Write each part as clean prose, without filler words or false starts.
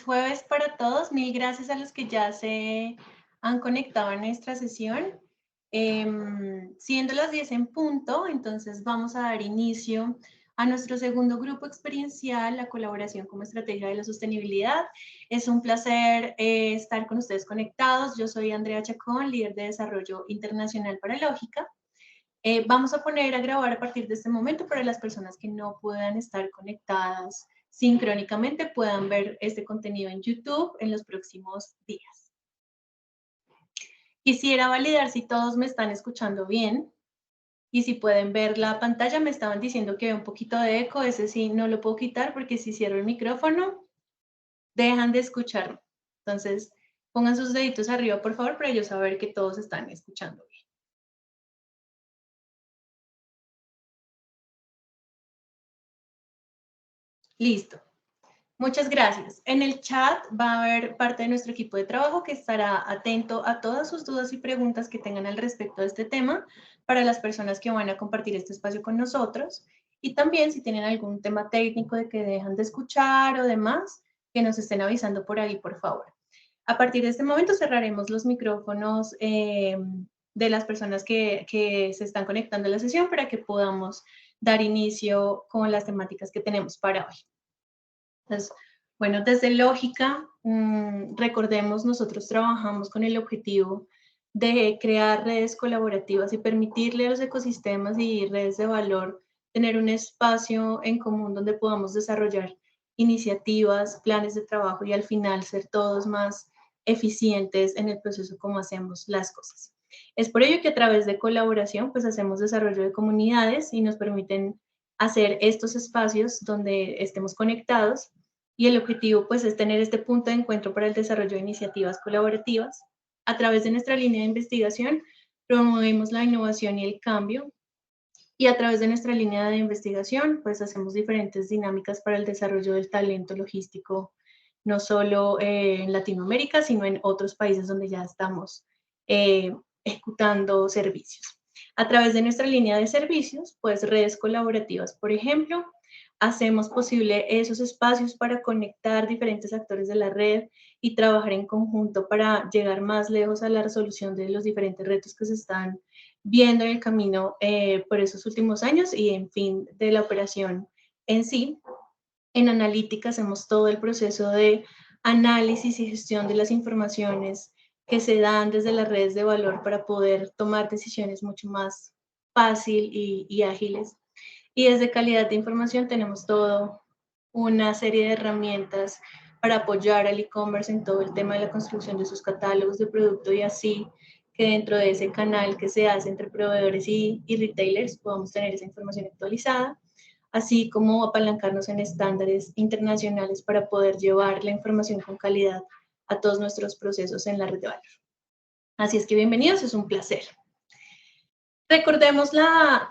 jueves para todos. Mil gracias a los que ya se han conectado a nuestra sesión. Siendo las 10 en punto, entonces vamos a dar inicio a nuestro segundo grupo experiencial, la colaboración como estrategia de la sostenibilidad. Es un placer estar con ustedes conectados. Yo soy Andrea Chacón, líder de desarrollo internacional para Lógica. Vamos a poner a grabar a partir de este momento para las personas que no puedan estar conectadas sincrónicamente, puedan ver este contenido en YouTube en los próximos días. Quisiera validar si todos me están escuchando bien y si pueden ver la pantalla. Me estaban diciendo que hay un poquito de eco, ese sí no lo puedo quitar porque si cierro el micrófono dejan de escucharme. Entonces pongan sus deditos arriba por favor para yo saber que todos están escuchando bien. Listo. Muchas gracias. En el chat va a haber parte de nuestro equipo de trabajo que estará atento a todas sus dudas y preguntas que tengan al respecto de este tema para las personas que van a compartir este espacio con nosotros. Y también si tienen algún tema técnico de que dejan de escuchar o demás, que nos estén avisando por ahí, por favor. A partir de este momento cerraremos los micrófonos de las personas que se están conectando a la sesión para que podamos dar inicio con las temáticas que tenemos para hoy. Entonces, bueno, desde Lógica, recordemos, nosotros trabajamos con el objetivo de crear redes colaborativas y permitirle a los ecosistemas y redes de valor tener un espacio en común donde podamos desarrollar iniciativas, planes de trabajo y al final ser todos más eficientes en el proceso como hacemos las cosas. Es por ello que a través de colaboración, pues hacemos desarrollo de comunidades y nos permiten hacer estos espacios donde estemos conectados y el objetivo pues es tener este punto de encuentro para el desarrollo de iniciativas colaborativas. A través de nuestra línea de investigación promovemos la innovación y el cambio y a través de nuestra línea de investigación pues hacemos diferentes dinámicas para el desarrollo del talento logístico, no solo en Latinoamérica, sino en otros países donde ya estamos ejecutando servicios. A través de nuestra línea de servicios, pues redes colaborativas, por ejemplo, hacemos posible esos espacios para conectar diferentes actores de la red y trabajar en conjunto para llegar más lejos a la resolución de los diferentes retos que se están viendo en el camino por esos últimos años y, en fin, de la operación en sí. En analítica hacemos todo el proceso de análisis y gestión de las informaciones que se dan desde las redes de valor para poder tomar decisiones mucho más fácil y ágiles. Y desde calidad de información tenemos todo una serie de herramientas para apoyar al e-commerce en todo el tema de la construcción de sus catálogos de producto y así que dentro de ese canal que se hace entre proveedores y retailers podamos tener esa información actualizada, así como apalancarnos en estándares internacionales para poder llevar la información con calidad a todos nuestros procesos en la red de valor. Así es que bienvenidos, es un placer. Recordemos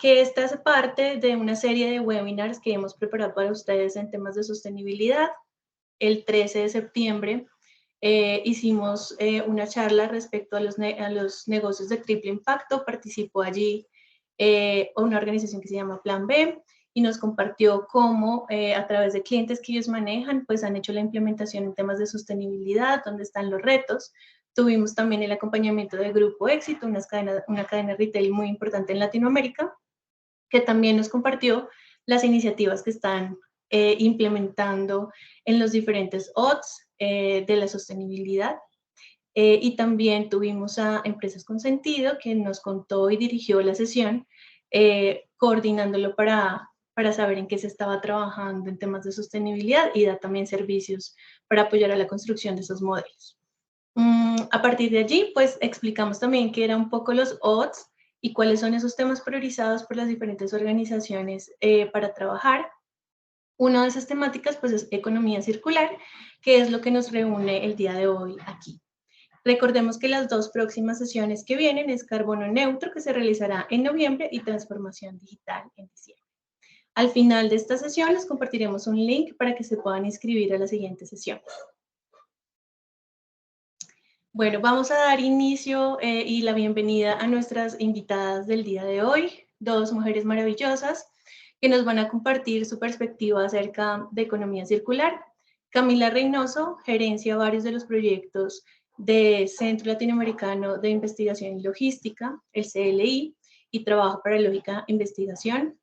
que esta es parte de una serie de webinars que hemos preparado para ustedes en temas de sostenibilidad. El 13 de septiembre hicimos una charla respecto a los negocios de triple impacto. Participó allí una organización que se llama Plan B y nos compartió cómo a través de clientes que ellos manejan, pues han hecho la implementación en temas de sostenibilidad, dónde están los retos. Tuvimos también el acompañamiento de Grupo Éxito, una cadena retail muy importante en Latinoamérica, que también nos compartió las iniciativas que están implementando en los diferentes OTS de la sostenibilidad. Y también tuvimos a Empresas con Sentido, que nos contó y dirigió la sesión, coordinándolo para saber en qué se estaba trabajando en temas de sostenibilidad y da también servicios para apoyar a la construcción de esos modelos. A partir de allí, pues explicamos también qué eran un poco los OTS y cuáles son esos temas priorizados por las diferentes organizaciones para trabajar. Una de esas temáticas pues es economía circular, que es lo que nos reúne el día de hoy aquí. Recordemos que las dos próximas sesiones que vienen es carbono neutro, que se realizará en noviembre, y transformación digital en diciembre. Al final de esta sesión les compartiremos un link para que se puedan inscribir a la siguiente sesión. Bueno, vamos a dar inicio y la bienvenida a nuestras invitadas del día de hoy, dos mujeres maravillosas que nos van a compartir su perspectiva acerca de economía circular. Camila Reynoso gerencia varios de los proyectos de Centro Latinoamericano de Investigación y Logística, el CLI, y trabaja para Lógica Investigación.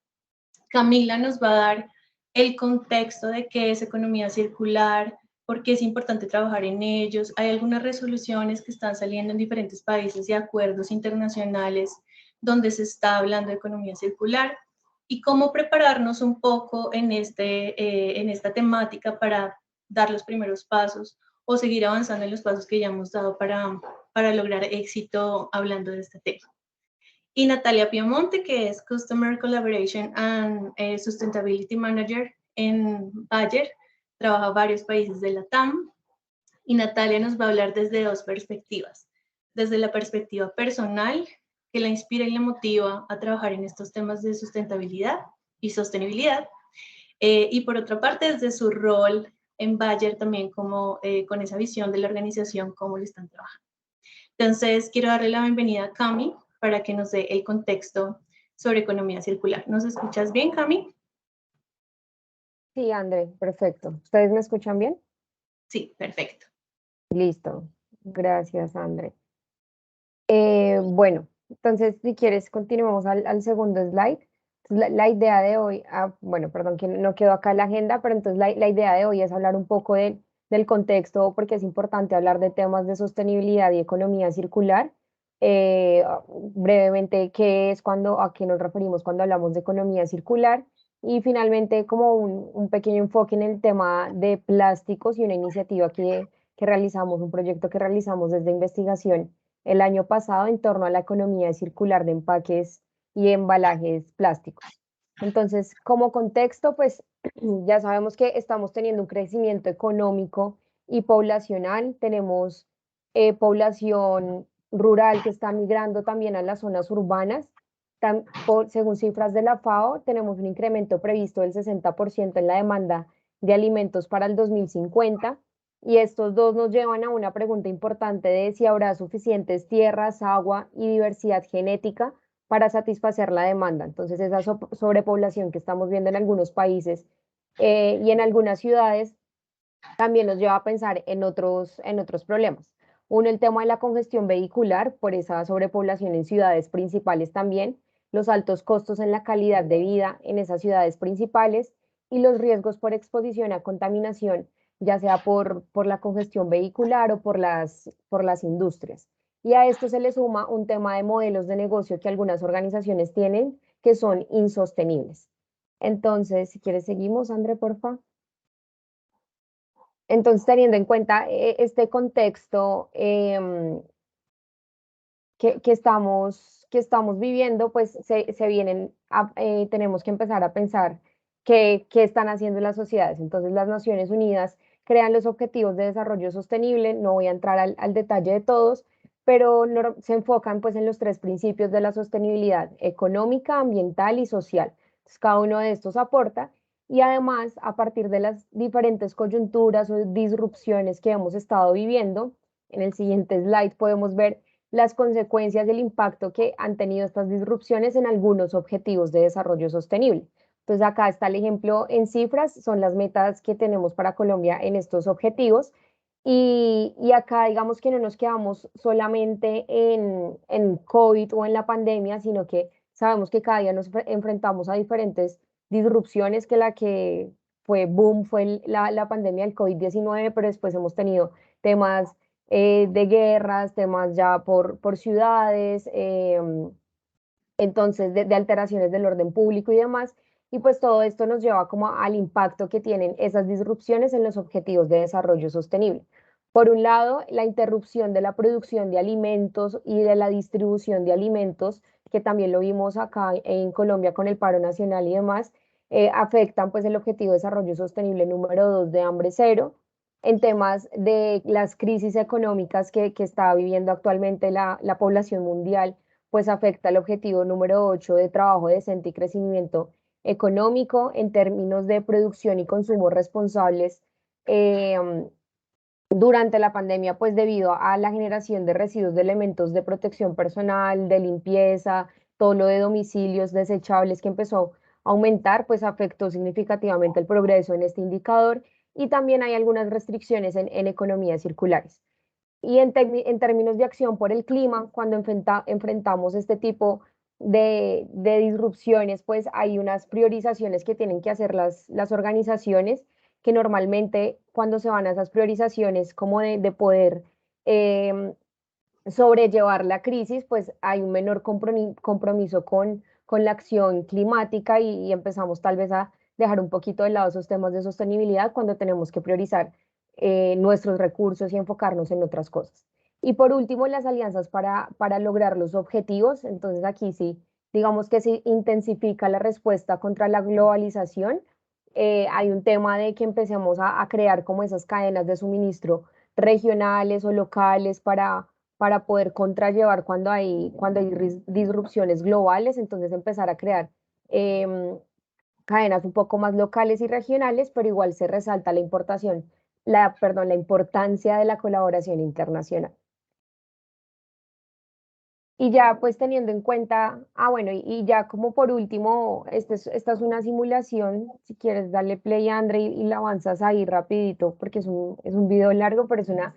Camila nos va a dar el contexto de qué es economía circular, por qué es importante trabajar en ellos. Hay algunas resoluciones que están saliendo en diferentes países y acuerdos internacionales donde se está hablando de economía circular y cómo prepararnos un poco en esta temática para dar los primeros pasos o seguir avanzando en los pasos que ya hemos dado para lograr éxito hablando de este tema. Y Natalia Piamonte, que es Customer Collaboration and Sustainability Manager en Bayer, trabaja en varios países de la TAM. Y Natalia nos va a hablar desde dos perspectivas. Desde la perspectiva personal, que la inspira y la motiva a trabajar en estos temas de sustentabilidad y sostenibilidad. Y por otra parte, desde su rol en Bayer también como con esa visión de la organización, cómo lo están trabajando. Entonces, quiero darle la bienvenida a Cami para que nos dé el contexto sobre economía circular. ¿Nos escuchas bien, Cami? Sí, André, perfecto. ¿Ustedes me escuchan bien? Sí, perfecto. Listo. Gracias, André. Bueno, entonces, si quieres, continuamos al segundo slide. La idea de hoy, bueno, perdón que no quedó acá en la agenda, pero entonces la idea de hoy es hablar un poco del contexto, porque es importante hablar de temas de sostenibilidad y economía circular. Brevemente, ¿qué es a qué nos referimos cuando hablamos de economía circular? Y finalmente, como un pequeño enfoque en el tema de plásticos y una iniciativa que realizamos, un proyecto que realizamos desde investigación el año pasado en torno a la economía circular de empaques y embalajes plásticos. Entonces, como contexto, pues ya sabemos que estamos teniendo un crecimiento económico y poblacional. Tenemos población rural que está migrando también a las zonas urbanas. Según cifras de la FAO, tenemos un incremento previsto del 60% en la demanda de alimentos para el 2050. Y estos dos nos llevan a una pregunta importante de si habrá suficientes tierras, agua y diversidad genética para satisfacer la demanda. Entonces, esa sobrepoblación que estamos viendo en algunos países y en algunas ciudades también nos lleva a pensar en otros problemas. Uno, el tema de la congestión vehicular por esa sobrepoblación en ciudades principales también, los altos costos en la calidad de vida en esas ciudades principales y los riesgos por exposición a contaminación, ya sea por la congestión vehicular o por las industrias. Y a esto se le suma un tema de modelos de negocio que algunas organizaciones tienen que son insostenibles. Entonces, si quieres, seguimos, André, por favor. Entonces, teniendo en cuenta este contexto que estamos viviendo, pues tenemos que empezar a pensar qué están haciendo las sociedades. Entonces, las Naciones Unidas crean los Objetivos de Desarrollo Sostenible, no voy a entrar al detalle de todos, pero se enfocan pues en los tres principios de la sostenibilidad económica, ambiental y social. Entonces, cada uno de estos aporta. Y además, a partir de las diferentes coyunturas o disrupciones que hemos estado viviendo, en el siguiente slide podemos ver las consecuencias y el impacto que han tenido estas disrupciones en algunos objetivos de desarrollo sostenible. Entonces, acá está el ejemplo en cifras, son las metas que tenemos para Colombia en estos objetivos. Y acá digamos que no nos quedamos solamente en COVID o en la pandemia, sino que sabemos que cada día nos enfrentamos a diferentes disrupciones, que la que fue boom fue la pandemia del COVID-19, pero después hemos tenido temas de guerras, temas ya por ciudades, entonces de alteraciones del orden público y demás. Y pues todo esto nos lleva como al impacto que tienen esas disrupciones en los objetivos de desarrollo sostenible. Por un lado, la interrupción de la producción de alimentos y de la distribución de alimentos, que también lo vimos acá en Colombia con el paro nacional y demás, afectan pues el objetivo de desarrollo sostenible número 2 de hambre cero. En temas de las crisis económicas que está viviendo actualmente la población mundial, pues afecta el objetivo número 8 de trabajo decente y crecimiento económico en términos de producción y consumo responsables. Durante la pandemia, pues debido a la generación de residuos de elementos de protección personal, de limpieza, todo lo de domicilios desechables que empezó a aumentar, pues afectó significativamente el progreso en este indicador y también hay algunas restricciones en economías circulares. Y en términos de acción por el clima, cuando enfrentamos este tipo de disrupciones, pues hay unas priorizaciones que tienen que hacer las organizaciones, que normalmente cuando se van a esas priorizaciones como de poder em, sobrellevar la crisis, pues hay un menor compromiso con la acción climática y empezamos tal vez a dejar un poquito de lado esos temas de sostenibilidad cuando tenemos que priorizar nuestros recursos y enfocarnos en otras cosas. Y por último, las alianzas para lograr los objetivos. Entonces aquí sí, digamos que se intensifica la respuesta contra la globalización. Hay un tema de que empecemos a crear como esas cadenas de suministro regionales o locales para poder contrarrevar cuando hay disrupciones globales, entonces empezar a crear em, cadenas un poco más locales y regionales, pero igual se resalta la importancia de la colaboración internacional. Y ya pues teniendo en cuenta, bueno, y ya como por último, esta es una simulación, si quieres darle play a André y la avanzas ahí rapidito, porque es un video largo, pero es una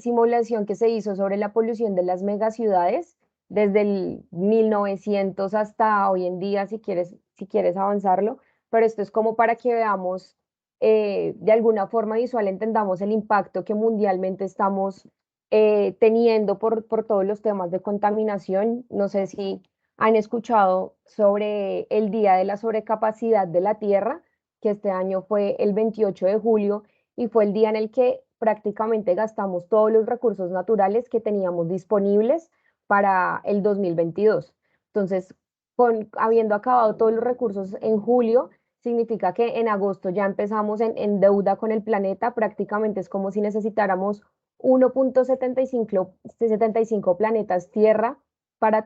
simulación que se hizo sobre la polución de las megaciudades desde el 1900 hasta hoy en día, si quieres avanzarlo, pero esto es como para que veamos de alguna forma visual, entendamos el impacto que mundialmente estamos teniendo por todos los temas de contaminación. No sé si han escuchado sobre el Día de la Sobrecapacidad de la Tierra, que este año fue el 28 de julio y fue el día en el que prácticamente gastamos todos los recursos naturales que teníamos disponibles para el 2022. Entonces, habiendo acabado todos los recursos en julio, significa que en agosto ya empezamos en deuda con el planeta, prácticamente es como si necesitáramos 1,75 planetas Tierra para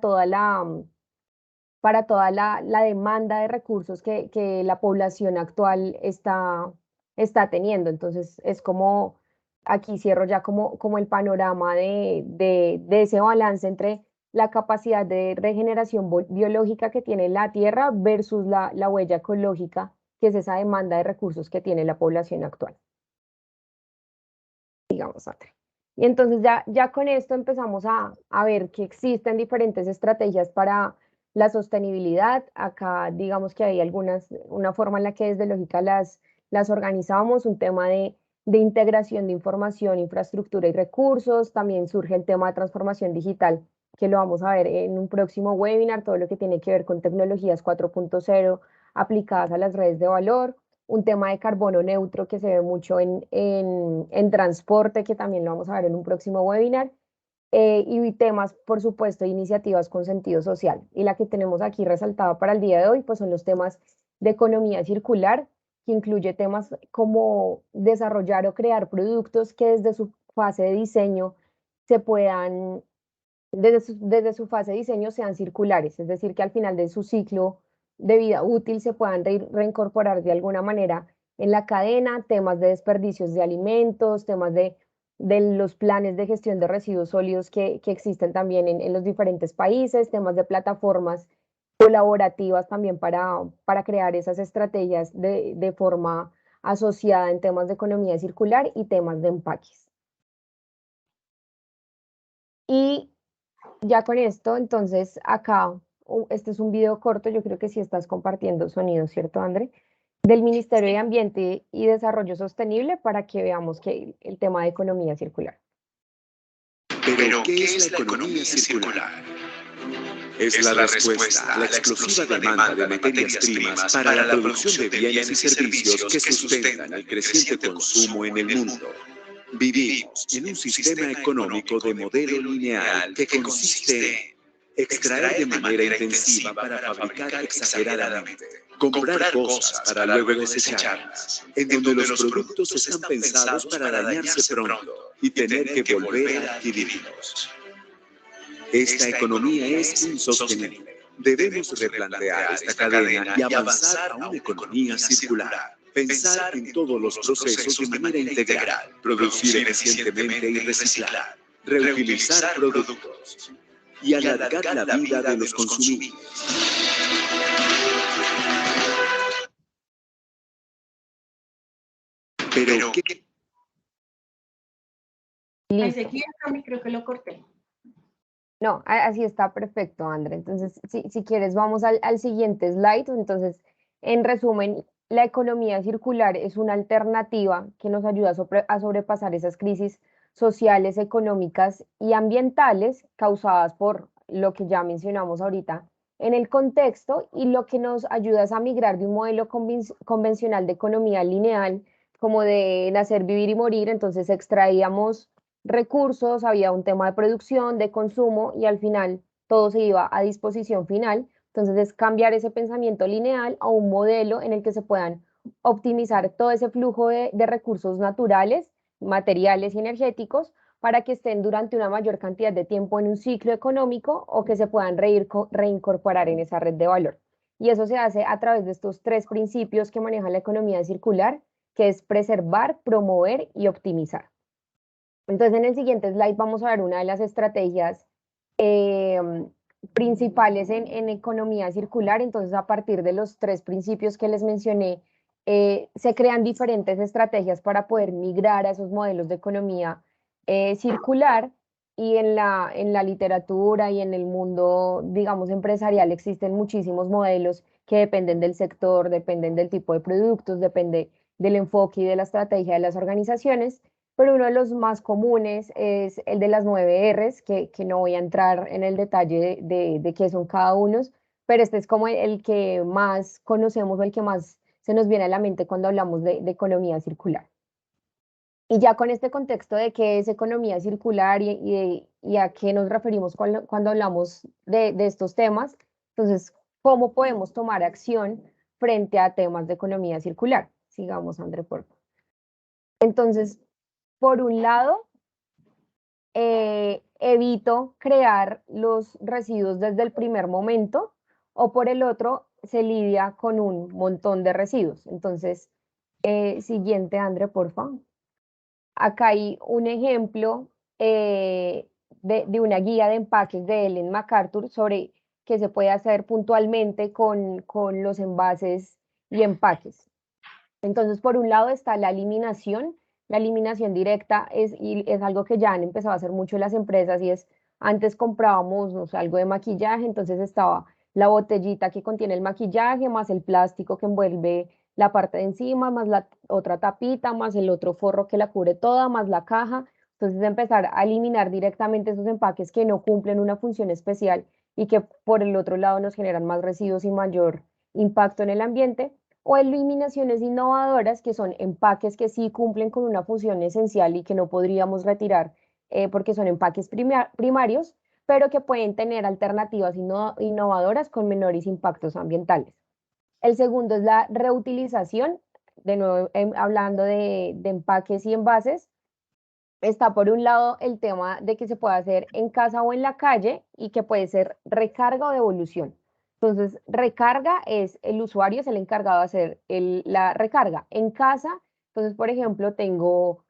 la demanda de recursos que la población actual está teniendo. Entonces, es como, aquí cierro ya como el panorama de ese balance entre la capacidad de regeneración biológica que tiene la Tierra versus la huella ecológica, que es esa demanda de recursos que tiene la población actual. Digamos, André. Y entonces ya con esto empezamos a ver que existen diferentes estrategias para la sostenibilidad. Acá digamos que hay una forma en la que desde Lógica las organizamos, un tema de integración de información, infraestructura y recursos. También surge el tema de transformación digital, que lo vamos a ver en un próximo webinar, todo lo que tiene que ver con tecnologías 4.0 aplicadas a las redes de valor, un tema de carbono neutro que se ve mucho en transporte, que también lo vamos a ver en un próximo webinar, y temas, por supuesto, de iniciativas con sentido social. Y la que tenemos aquí resaltada para el día de hoy, pues son los temas de economía circular, que incluye temas como desarrollar o crear productos que desde su fase de diseño se puedan, desde su fase de diseño sean circulares, es decir, que al final de su ciclo de vida útil se puedan reincorporar de alguna manera en la cadena, temas de desperdicios de alimentos, temas de los planes de gestión de residuos sólidos que existen también en los diferentes países, temas de plataformas colaborativas también para crear esas estrategias de forma asociada en temas de economía circular y temas de empaques. Y ya con esto, entonces acá, este es un video corto, yo creo que sí estás compartiendo sonido, ¿cierto, André? Del Ministerio de Ambiente y Desarrollo Sostenible para que veamos que el tema de economía circular. Pero, ¿qué es la economía circular? Es la respuesta a la explosiva demanda de materias primas para la producción de bienes y servicios que sustentan el creciente consumo en el mundo. Vivimos en un sistema económico de modelo lineal que consiste en extraer de manera intensiva para fabricar exageradamente, comprar cosas para luego desecharlas, en donde los productos están pensados para dañarse pronto y tener que volver a adquirirlos. Esta economía es insostenible. Debemos replantear esta cadena y avanzar a una economía circular. Pensar en todos los procesos de manera integral, producir eficientemente y reciclar, reutilizar productos y alargar la vida de los consumibles. Pero ¿qué? Ahí se quiere, creo que lo corté. No, así está perfecto, André. Entonces, si quieres, vamos al siguiente slide. Entonces, en resumen, la economía circular es una alternativa que nos ayuda a sobrepasar esas crisis sociales, económicas y ambientales causadas por lo que ya mencionamos ahorita en el contexto, y lo que nos ayuda es a migrar de un modelo convencional de economía lineal, como de nacer, vivir y morir. Entonces extraíamos recursos, había un tema de producción, de consumo, y al final todo se iba a disposición final. Entonces es cambiar ese pensamiento lineal a un modelo en el que se puedan optimizar todo ese flujo de recursos naturales, materiales y energéticos, para que estén durante una mayor cantidad de tiempo en un ciclo económico, o que se puedan reincorporar en esa red de valor. Y eso se hace a través de estos tres principios que maneja la economía circular, que es preservar, promover y optimizar. Entonces, en el siguiente slide vamos a ver una de las estrategias principales en economía circular. Entonces, a partir de los tres principios que les mencioné, se crean diferentes estrategias para poder migrar a esos modelos de economía circular. Y en la literatura y en el mundo, digamos, empresarial, existen muchísimos modelos que dependen del sector, dependen del tipo de productos, depende del enfoque y de la estrategia de las organizaciones. Pero uno de los más comunes es el de las 9 Rs, que no voy a entrar en el detalle de qué son cada uno, pero este es como el que más conocemos, o el que más se nos viene a la mente cuando hablamos de economía circular. Y ya con este contexto de qué es economía circular y a qué nos referimos cuando hablamos de estos temas, entonces, ¿cómo podemos tomar acción frente a temas de economía circular? Sigamos, André, por favor. Entonces, por un lado, evito crear los residuos desde el primer momento, o por el otro, se lidia con un montón de residuos. Entonces, siguiente, André, por favor. Acá hay un ejemplo de una guía de empaques de Ellen MacArthur sobre qué se puede hacer puntualmente con los envases y empaques. Entonces, por un lado está la eliminación. La eliminación directa es algo que ya han empezado a hacer mucho las empresas, y es: antes comprábamos, no sé, algo de maquillaje, entonces estaba la botellita que contiene el maquillaje, más el plástico que envuelve la parte de encima, más la otra tapita, más el otro forro que la cubre toda, más la caja. Entonces, empezar a eliminar directamente esos empaques que no cumplen una función especial y que por el otro lado nos generan más residuos y mayor impacto en el ambiente. O eliminaciones innovadoras, que son empaques que sí cumplen con una función esencial y que no podríamos retirar porque son empaques primarios, pero que pueden tener alternativas innovadoras con menores impactos ambientales. El segundo es la reutilización. De nuevo, hablando de empaques y envases, está por un lado el tema de que se puede hacer en casa o en la calle, y que puede ser recarga o devolución. Entonces, recarga es el usuario, es el encargado de hacer la recarga. En casa, entonces, por ejemplo, tengo,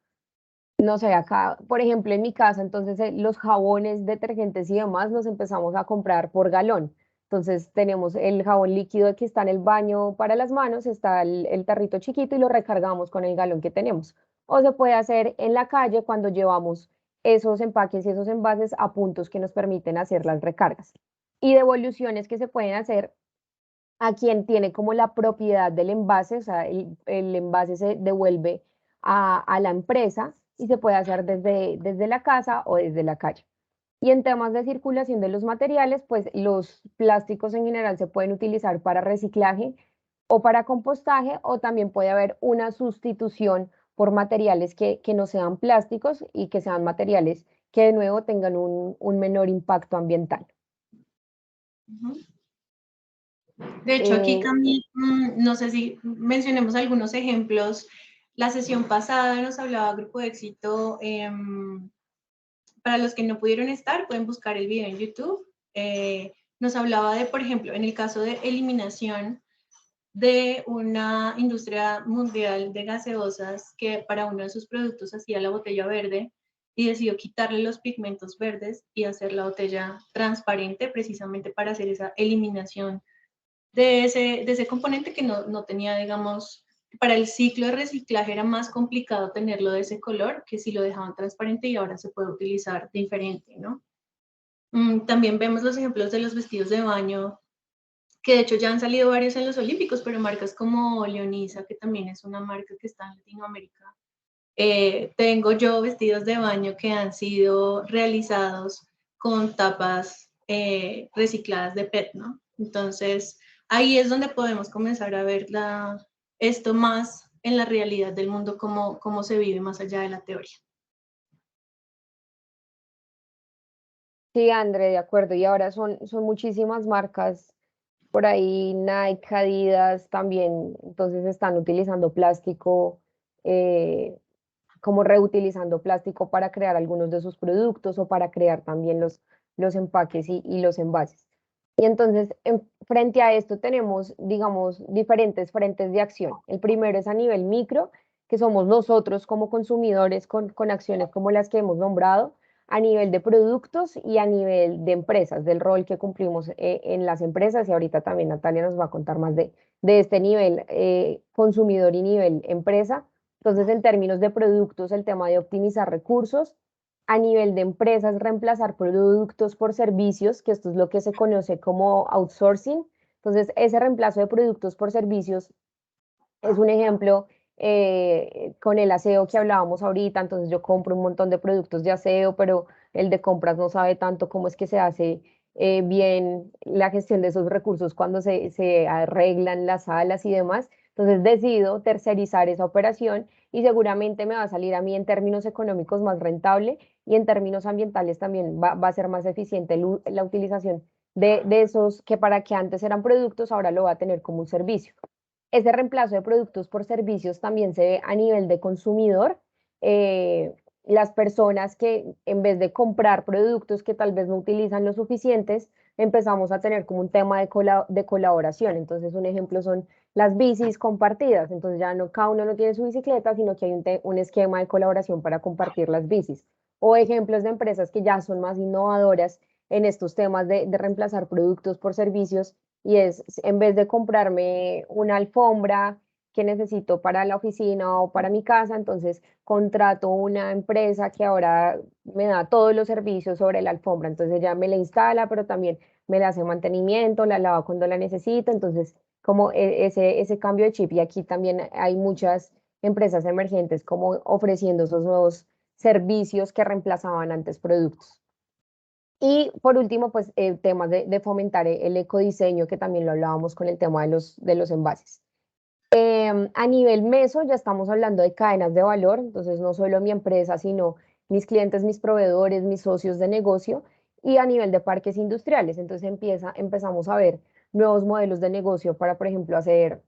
no sé, acá, por ejemplo, en mi casa, entonces los jabones, detergentes y demás los empezamos a comprar por galón. Entonces tenemos el jabón líquido que está en el baño para las manos, está el tarrito chiquito, y lo recargamos con el galón que tenemos. O se puede hacer en la calle cuando llevamos esos empaques y esos envases a puntos que nos permiten hacer las recargas. Y devoluciones que se pueden hacer a quien tiene como la propiedad del envase, o sea, el envase se devuelve a la empresa, y se puede hacer desde la casa o desde la calle. Y en temas de circulación de los materiales, pues los plásticos en general se pueden utilizar para reciclaje o para compostaje, o también puede haber una sustitución por materiales que no sean plásticos y que sean materiales que de nuevo tengan un menor impacto ambiental. De hecho, aquí también, no sé si mencionemos algunos ejemplos. La sesión pasada nos hablaba Grupo de Éxito. Para los que no pudieron estar, pueden buscar el video en YouTube. Nos hablaba de, por ejemplo, en el caso de eliminación de una industria mundial de gaseosas que para uno de sus productos hacía la botella verde, y decidió quitarle los pigmentos verdes y hacer la botella transparente, precisamente para hacer esa eliminación de ese componente que no tenía, digamos, para el ciclo de reciclaje era más complicado tenerlo de ese color que si lo dejaban transparente y ahora se puede utilizar diferente, ¿no? También vemos los ejemplos de los vestidos de baño, que de hecho ya han salido varios en los Olímpicos, pero marcas como Leonisa, que también es una marca que está en Latinoamérica. Tengo yo vestidos de baño que han sido realizados con tapas recicladas de PET, ¿no? Entonces, ahí es donde podemos comenzar a ver esto más en la realidad del mundo, cómo se vive más allá de la teoría. Sí, André, de acuerdo. Y ahora son muchísimas marcas por ahí, Nike, Adidas también, entonces están utilizando plástico, eh, como reutilizando plástico para crear algunos de sus productos o para crear también los empaques y los envases. Y entonces, frente a esto tenemos, digamos, diferentes frentes de acción. El primero es a nivel micro, que somos nosotros como consumidores con acciones como las que hemos nombrado, a nivel de productos y a nivel de empresas, del rol que cumplimos en las empresas. Y ahorita también Natalia nos va a contar más de este nivel consumidor y nivel empresa. Entonces, en términos de productos, el tema de optimizar recursos. A nivel de empresas, reemplazar productos por servicios, que esto es lo que se conoce como outsourcing. Entonces, ese reemplazo de productos por servicios es un ejemplo con el aseo que hablábamos ahorita. Entonces, yo compro un montón de productos de aseo, pero el de compras no sabe tanto cómo es que se hace bien la gestión de esos recursos cuando se arreglan las salas y demás. Entonces, decido tercerizar esa operación y seguramente me va a salir a mí en términos económicos más rentable y en términos ambientales también va a ser más eficiente la utilización de esos que para que antes eran productos, ahora lo va a tener como un servicio. Ese reemplazo de productos por servicios también se ve a nivel de consumidor. eh, las personas que en vez de comprar productos que tal vez no utilizan lo suficientes, empezamos a tener como un tema de colaboración. Entonces, un ejemplo son las bicis compartidas. Entonces, ya no cada uno no tiene su bicicleta, sino que hay un esquema de colaboración para compartir las bicis. O ejemplos de empresas que ya son más innovadoras en estos temas de reemplazar productos por servicios y es en vez de comprarme una alfombra que necesito para la oficina o para mi casa, entonces contrato una empresa que ahora me da todos los servicios sobre la alfombra, entonces ya me la instala, pero también me la hace mantenimiento, la lava cuando la necesito, entonces como ese cambio de chip y aquí también hay muchas empresas emergentes como ofreciendo esos nuevos servicios que reemplazaban antes productos. Y por último, pues temas de fomentar el ecodiseño, que también lo hablábamos con el tema de los envases. A nivel meso, ya estamos hablando de cadenas de valor, entonces no solo mi empresa, sino mis clientes, mis proveedores, mis socios de negocio, y a nivel de parques industriales, entonces empezamos a ver nuevos modelos de negocio para, por ejemplo, hacer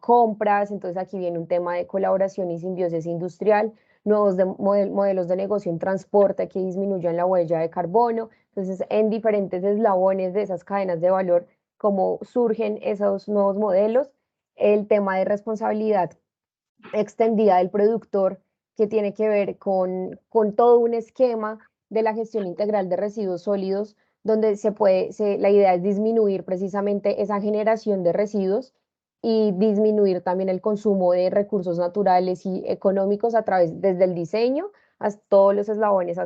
compras, entonces aquí viene un tema de colaboración y simbiosis industrial, nuevos modelos de negocio en transporte que disminuyan la huella de carbono, entonces en diferentes eslabones de esas cadenas de valor, cómo surgen esos nuevos modelos, el tema de responsabilidad extendida del productor que tiene que ver con todo un esquema de la gestión integral de residuos sólidos, donde la idea es disminuir precisamente esa generación de residuos y disminuir también el consumo de recursos naturales y económicos a través, desde el diseño hasta todos los eslabones,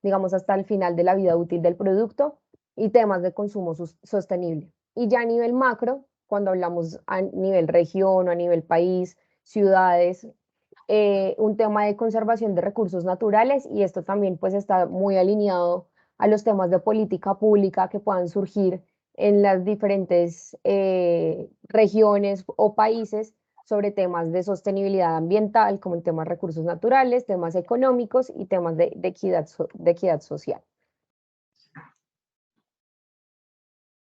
digamos, hasta el final de la vida útil del producto y temas de consumo sostenible. Y ya a nivel macro, cuando hablamos a nivel región o a nivel país, ciudades, un tema de conservación de recursos naturales y esto también pues está muy alineado a los temas de política pública que puedan surgir en las diferentes regiones o países sobre temas de sostenibilidad ambiental, como el tema de recursos naturales, temas económicos y temas de equidad social.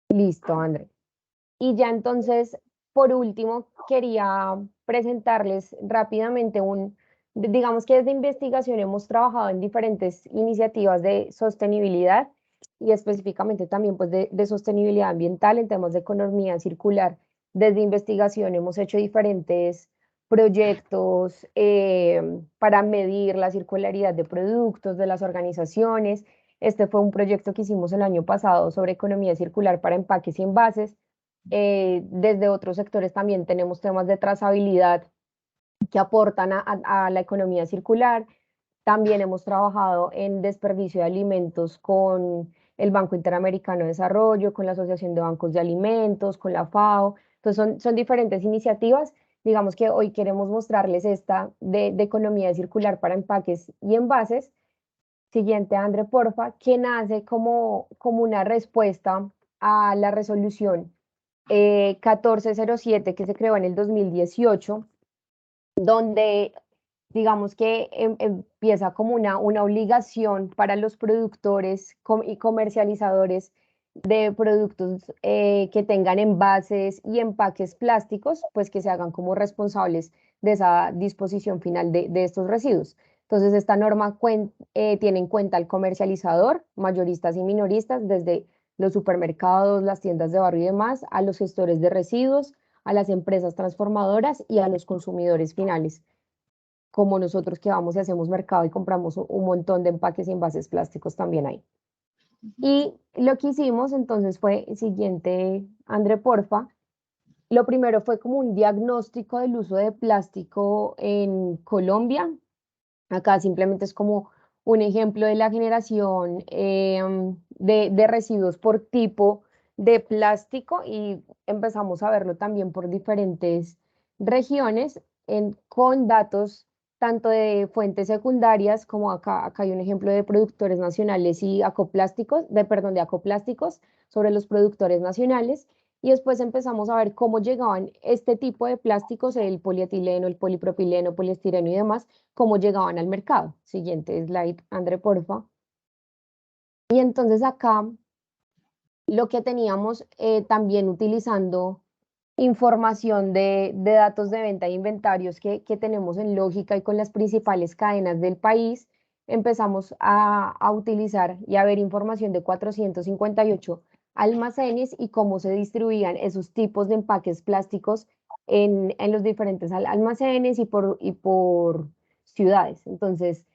Listo, André. Y ya entonces, por último, quería presentarles rápidamente digamos que desde investigación hemos trabajado en diferentes iniciativas de sostenibilidad y específicamente también pues de sostenibilidad ambiental en temas de economía circular. Desde investigación hemos hecho diferentes proyectos para medir la circularidad de productos de las organizaciones. Este fue un proyecto que hicimos el año pasado sobre economía circular para empaques y envases. Desde otros sectores también tenemos temas de trazabilidad que aportan a la economía circular. También hemos trabajado en desperdicio de alimentos con el Banco Interamericano de Desarrollo, con la Asociación de Bancos de Alimentos, con la FAO. Entonces son diferentes iniciativas. Digamos que hoy queremos mostrarles esta de economía circular para empaques y envases. Siguiente, André, porfa, que nace como una respuesta a la resolución 1407 que se creó en el 2018, donde digamos que empieza como una obligación para los productores y comercializadores de productos que tengan envases y empaques plásticos, pues que se hagan como responsables de esa disposición final de estos residuos. Entonces, esta norma tiene en cuenta al comercializador, mayoristas y minoristas, desde los supermercados, las tiendas de barrio y demás, a los gestores de residuos, a las empresas transformadoras y a los consumidores finales, como nosotros que vamos y hacemos mercado y compramos un montón de empaques y envases plásticos también hay. Y lo que hicimos entonces fue, siguiente, André, porfa, lo primero fue como un diagnóstico del uso de plástico en Colombia. Acá simplemente es como un ejemplo de la generación de residuos por tipo de plástico y empezamos a verlo también por diferentes regiones con datos tanto de fuentes secundarias como acá hay un ejemplo de productores nacionales y acoplásticos, perdón, de acoplásticos sobre los productores nacionales. Y después empezamos a ver cómo llegaban este tipo de plásticos, el polietileno, el polipropileno, poliestireno y demás, cómo llegaban al mercado. Siguiente slide, André, porfa. Y entonces acá lo que teníamos también utilizando información de datos de venta e inventarios que tenemos en Lógica y con las principales cadenas del país, empezamos a utilizar y a ver información de 458 almacenes y cómo se distribuían esos tipos de empaques plásticos en los diferentes almacenes y por ciudades. Entonces,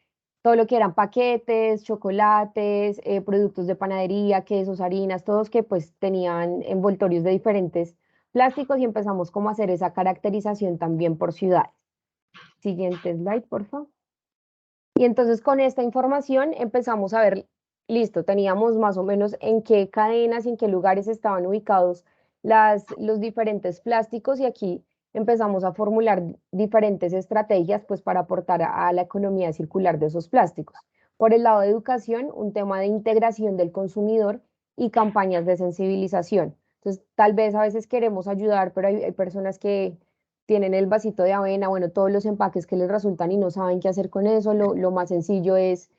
todo lo que eran paquetes, chocolates, productos de panadería, quesos, harinas, todos que pues tenían envoltorios de diferentes plásticos y empezamos como a hacer esa caracterización también por ciudades. Siguiente slide, por favor. Y entonces con esta información empezamos a ver, listo, teníamos más o menos en qué cadenas y en qué lugares estaban ubicados los diferentes plásticos y aquí empezamos a formular diferentes estrategias pues para aportar a la economía circular de esos plásticos. Por el lado de educación, un tema de integración del consumidor y campañas de sensibilización. Entonces, tal vez a veces queremos ayudar, pero hay personas que tienen el vasito de avena, bueno, todos los empaques que les resultan y no saben qué hacer con eso, lo más sencillo es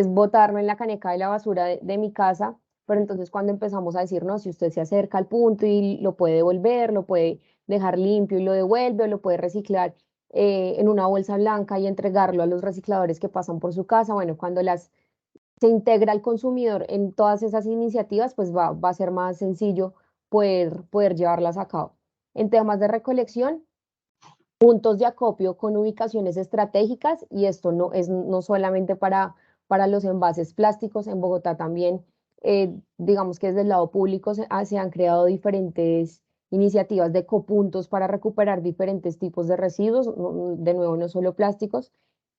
botarlo en la caneca de la basura de mi casa, pero entonces cuando empezamos a decir, no, si usted se acerca al punto y lo puede devolver, lo puede dejar limpio y lo devuelve, o lo puede reciclar en una bolsa blanca y entregarlo a los recicladores que pasan por su casa, bueno, cuando se integra el consumidor en todas esas iniciativas, pues va a ser más sencillo poder llevarlas a cabo. En temas de recolección, puntos de acopio con ubicaciones estratégicas y esto no es no solamente para los envases plásticos, en Bogotá también, digamos que desde el lado público se han creado diferentes iniciativas de ecopuntos para recuperar diferentes tipos de residuos, de nuevo no solo plásticos,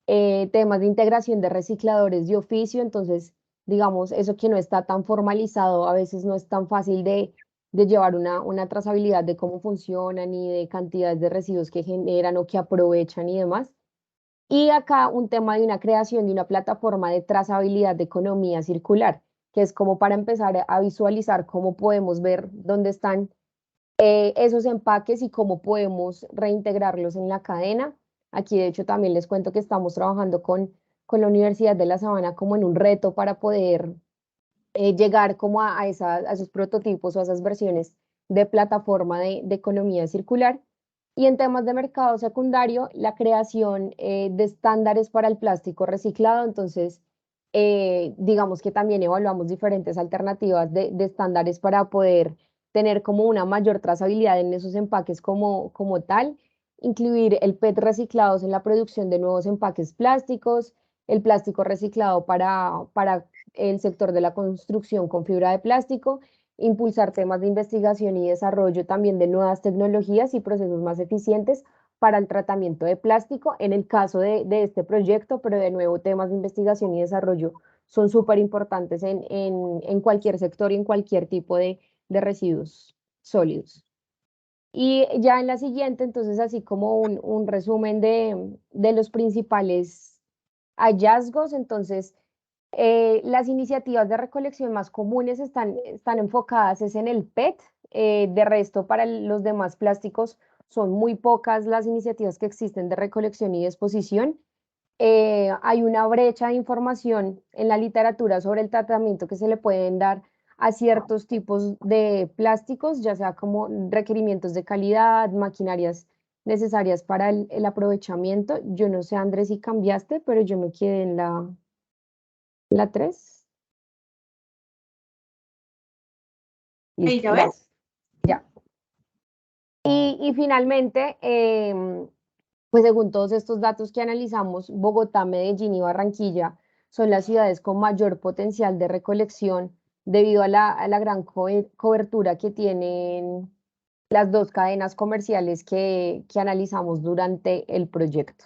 temas de integración de recicladores de oficio, entonces digamos eso que no está tan formalizado, a veces no es tan fácil de llevar una trazabilidad de cómo funcionan y de cantidades de residuos que generan o que aprovechan y demás. Y acá un tema de una creación de una plataforma de trazabilidad de economía circular, que es como para empezar a visualizar cómo podemos ver dónde están esos empaques y cómo podemos reintegrarlos en la cadena. Aquí, de hecho, también les cuento que estamos trabajando con la Universidad de La Sabana como en un reto para poder llegar como a esos prototipos o a esas versiones de plataforma de economía circular. Y en temas de mercado secundario, la creación de estándares para el plástico reciclado. Entonces, digamos que también evaluamos diferentes alternativas de estándares para poder tener como una mayor trazabilidad en esos empaques como tal, incluir el PET reciclados en la producción de nuevos empaques plásticos, el plástico reciclado para el sector de la construcción con fibra de plástico impulsar temas de investigación y desarrollo también de nuevas tecnologías y procesos más eficientes para el tratamiento de plástico en el caso de este proyecto, pero de nuevo temas de investigación y desarrollo son súper importantes en cualquier sector y en cualquier tipo de residuos sólidos. Y ya en la siguiente, entonces, así como un resumen de los principales hallazgos, entonces, las iniciativas de recolección más comunes están enfocadas es en el PET, de resto para los demás plásticos son muy pocas las iniciativas que existen de recolección y disposición. Hay una brecha de información en la literatura sobre el tratamiento que se le pueden dar a ciertos tipos de plásticos, ya sea como requerimientos de calidad, maquinarias necesarias para el aprovechamiento. Yo no sé, Andrés, si cambiaste, pero yo me quedé en la 3. Ahí Listo, ya ves. gracias. Ya. Y finalmente, pues según todos estos datos que analizamos, Bogotá, Medellín y Barranquilla son las ciudades con mayor potencial de recolección debido a la gran cobertura que tienen las dos cadenas comerciales que analizamos durante el proyecto.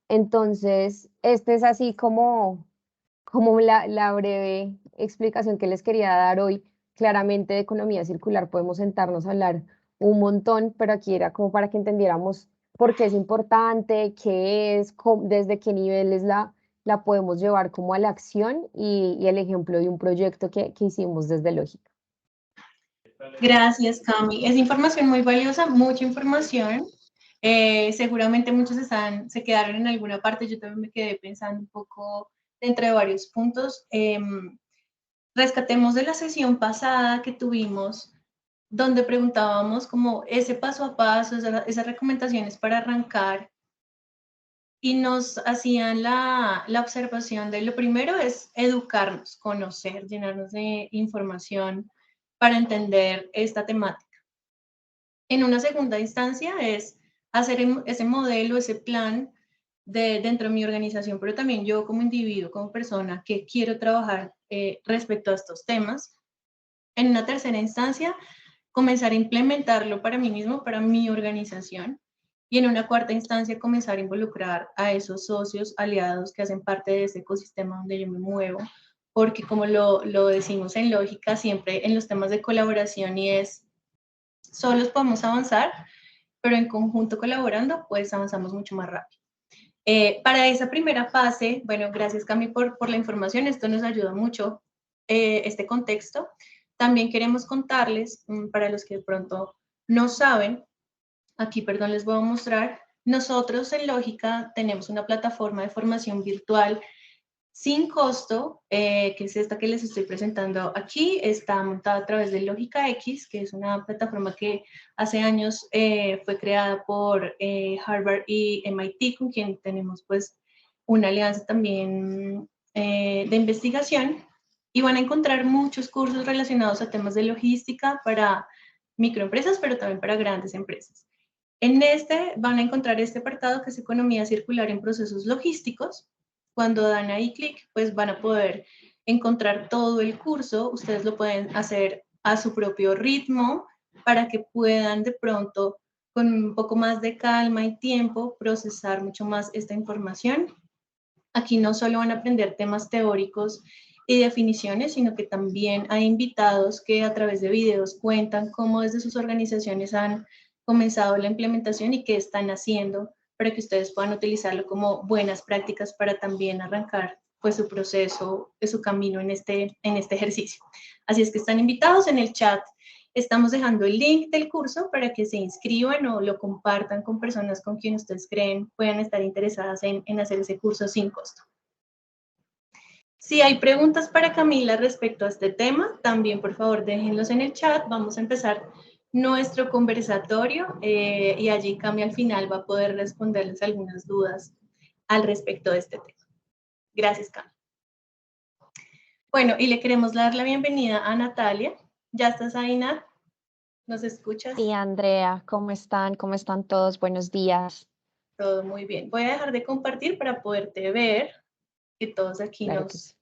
Entonces, este es así como la breve explicación que les quería dar hoy. Claramente de economía circular podemos sentarnos a hablar un montón, pero aquí era como para que entendiéramos por qué es importante, qué es, desde qué niveles la podemos llevar como a la acción y el ejemplo de un proyecto que hicimos desde Lógica. Gracias, Cami. Es información muy valiosa, mucha información. Seguramente muchos se quedaron en alguna parte. Yo también me quedé pensando un poco dentro de varios puntos. Rescatemos de la sesión pasada que tuvimos, donde preguntábamos como ese paso a paso, esas recomendaciones para arrancar, y nos hacían la observación de lo primero es educarnos, conocer, llenarnos de información para entender esta temática. En una segunda instancia es hacer ese modelo, ese plan dentro de mi organización, pero también yo como individuo, como persona que quiero trabajar respecto a estos temas. En una tercera instancia, comenzar a implementarlo para mí mismo, para mi organización. Y en una cuarta instancia, comenzar a involucrar a esos socios, aliados que hacen parte de ese ecosistema donde yo me muevo, porque como lo decimos en Lógica, siempre en los temas de colaboración y es, solos podemos avanzar, pero en conjunto colaborando, pues avanzamos mucho más rápido. Para esa primera fase, bueno, gracias Cami por la información, esto nos ayuda mucho, este contexto. También queremos contarles, para los que de pronto no saben, aquí, perdón, les voy a mostrar, nosotros en Lógica tenemos una plataforma de formación virtual sin costo, que es esta que les estoy presentando aquí. Está montada a través de Lógica X, que es una plataforma que hace años fue creada por Harvard y MIT, con quien tenemos pues una alianza también de investigación. Y van a encontrar muchos cursos relacionados a temas de logística para microempresas, pero también para grandes empresas. En este van a encontrar este apartado que es economía circular en procesos logísticos. Cuando dan ahí clic, pues van a poder encontrar todo el curso. Ustedes lo pueden hacer a su propio ritmo para que puedan de pronto, con un poco más de calma y tiempo, procesar mucho más esta información. Aquí no solo van a aprender temas teóricos y definiciones, sino que también hay invitados que a través de videos cuentan cómo desde sus organizaciones han comenzado la implementación y qué están haciendo para que ustedes puedan utilizarlo como buenas prácticas para también arrancar pues su proceso, su camino en este ejercicio. Así es que están invitados. En el chat estamos dejando el link del curso para que se inscriban o lo compartan con personas con quien ustedes creen puedan estar interesadas en hacer ese curso sin costo. Si hay preguntas para Camila respecto a este tema, también por favor déjenlos en el chat. Vamos a empezar nuestro conversatorio y allí Cami al final va a poder responderles algunas dudas al respecto de este tema. Gracias, Cami. Bueno, y le queremos dar la bienvenida a Natalia. ¿Ya estás ahí, Nat? ¿Nos escuchas? Sí, Andrea, ¿cómo están? ¿Cómo están todos? Buenos días. Todo muy bien. Voy a dejar de compartir para poderte ver, que todos aquí Claro que sí.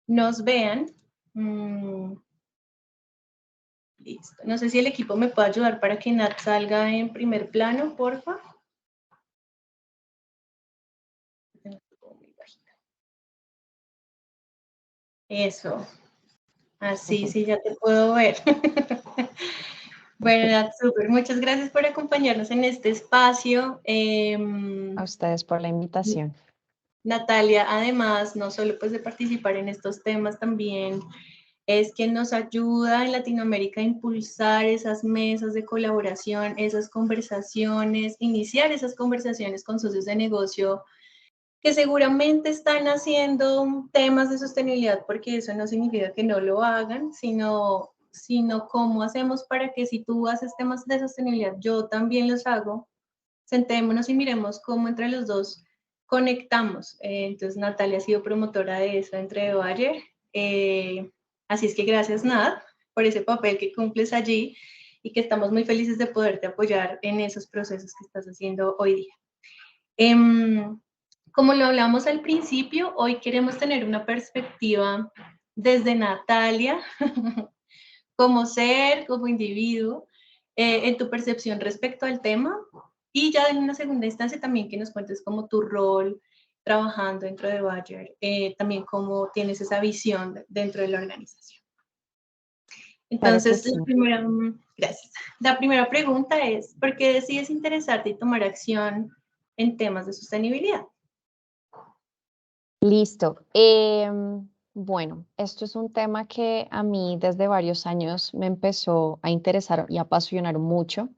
nos vean. Listo. No sé si el equipo me puede ayudar para que Nat salga en primer plano, porfa. Eso. Así, sí, ya te puedo ver. Bueno, Nat, súper. Muchas gracias por acompañarnos en este espacio. A ustedes por la invitación. Natalia, además, no solo pues de participar en estos temas, también es quien nos ayuda en Latinoamérica a impulsar esas mesas de colaboración, esas conversaciones, iniciar esas conversaciones con socios de negocio que seguramente están haciendo temas de sostenibilidad, porque eso no significa que no lo hagan, sino cómo hacemos para que si tú haces temas de sostenibilidad, yo también los hago. Sentémonos y miremos cómo entre los dos conectamos. Entonces, Natalia ha sido promotora de eso entre Bayer. Así es que gracias, Nat, por ese papel que cumples allí y que estamos muy felices de poderte apoyar en esos procesos que estás haciendo hoy día. Como lo hablamos al principio, hoy queremos tener una perspectiva desde Natalia, como ser, como individuo, en tu percepción respecto al tema, y ya en una segunda instancia también que nos cuentes como tu rol trabajando dentro de Bayer, también cómo tienes esa visión dentro de la organización. Claro que Entonces, sí. gracias. La primera pregunta es, ¿por qué decides interesarte y tomar acción en temas de sostenibilidad? Listo. Bueno, esto es un tema que a mí desde varios años me empezó a interesar y apasionar mucho.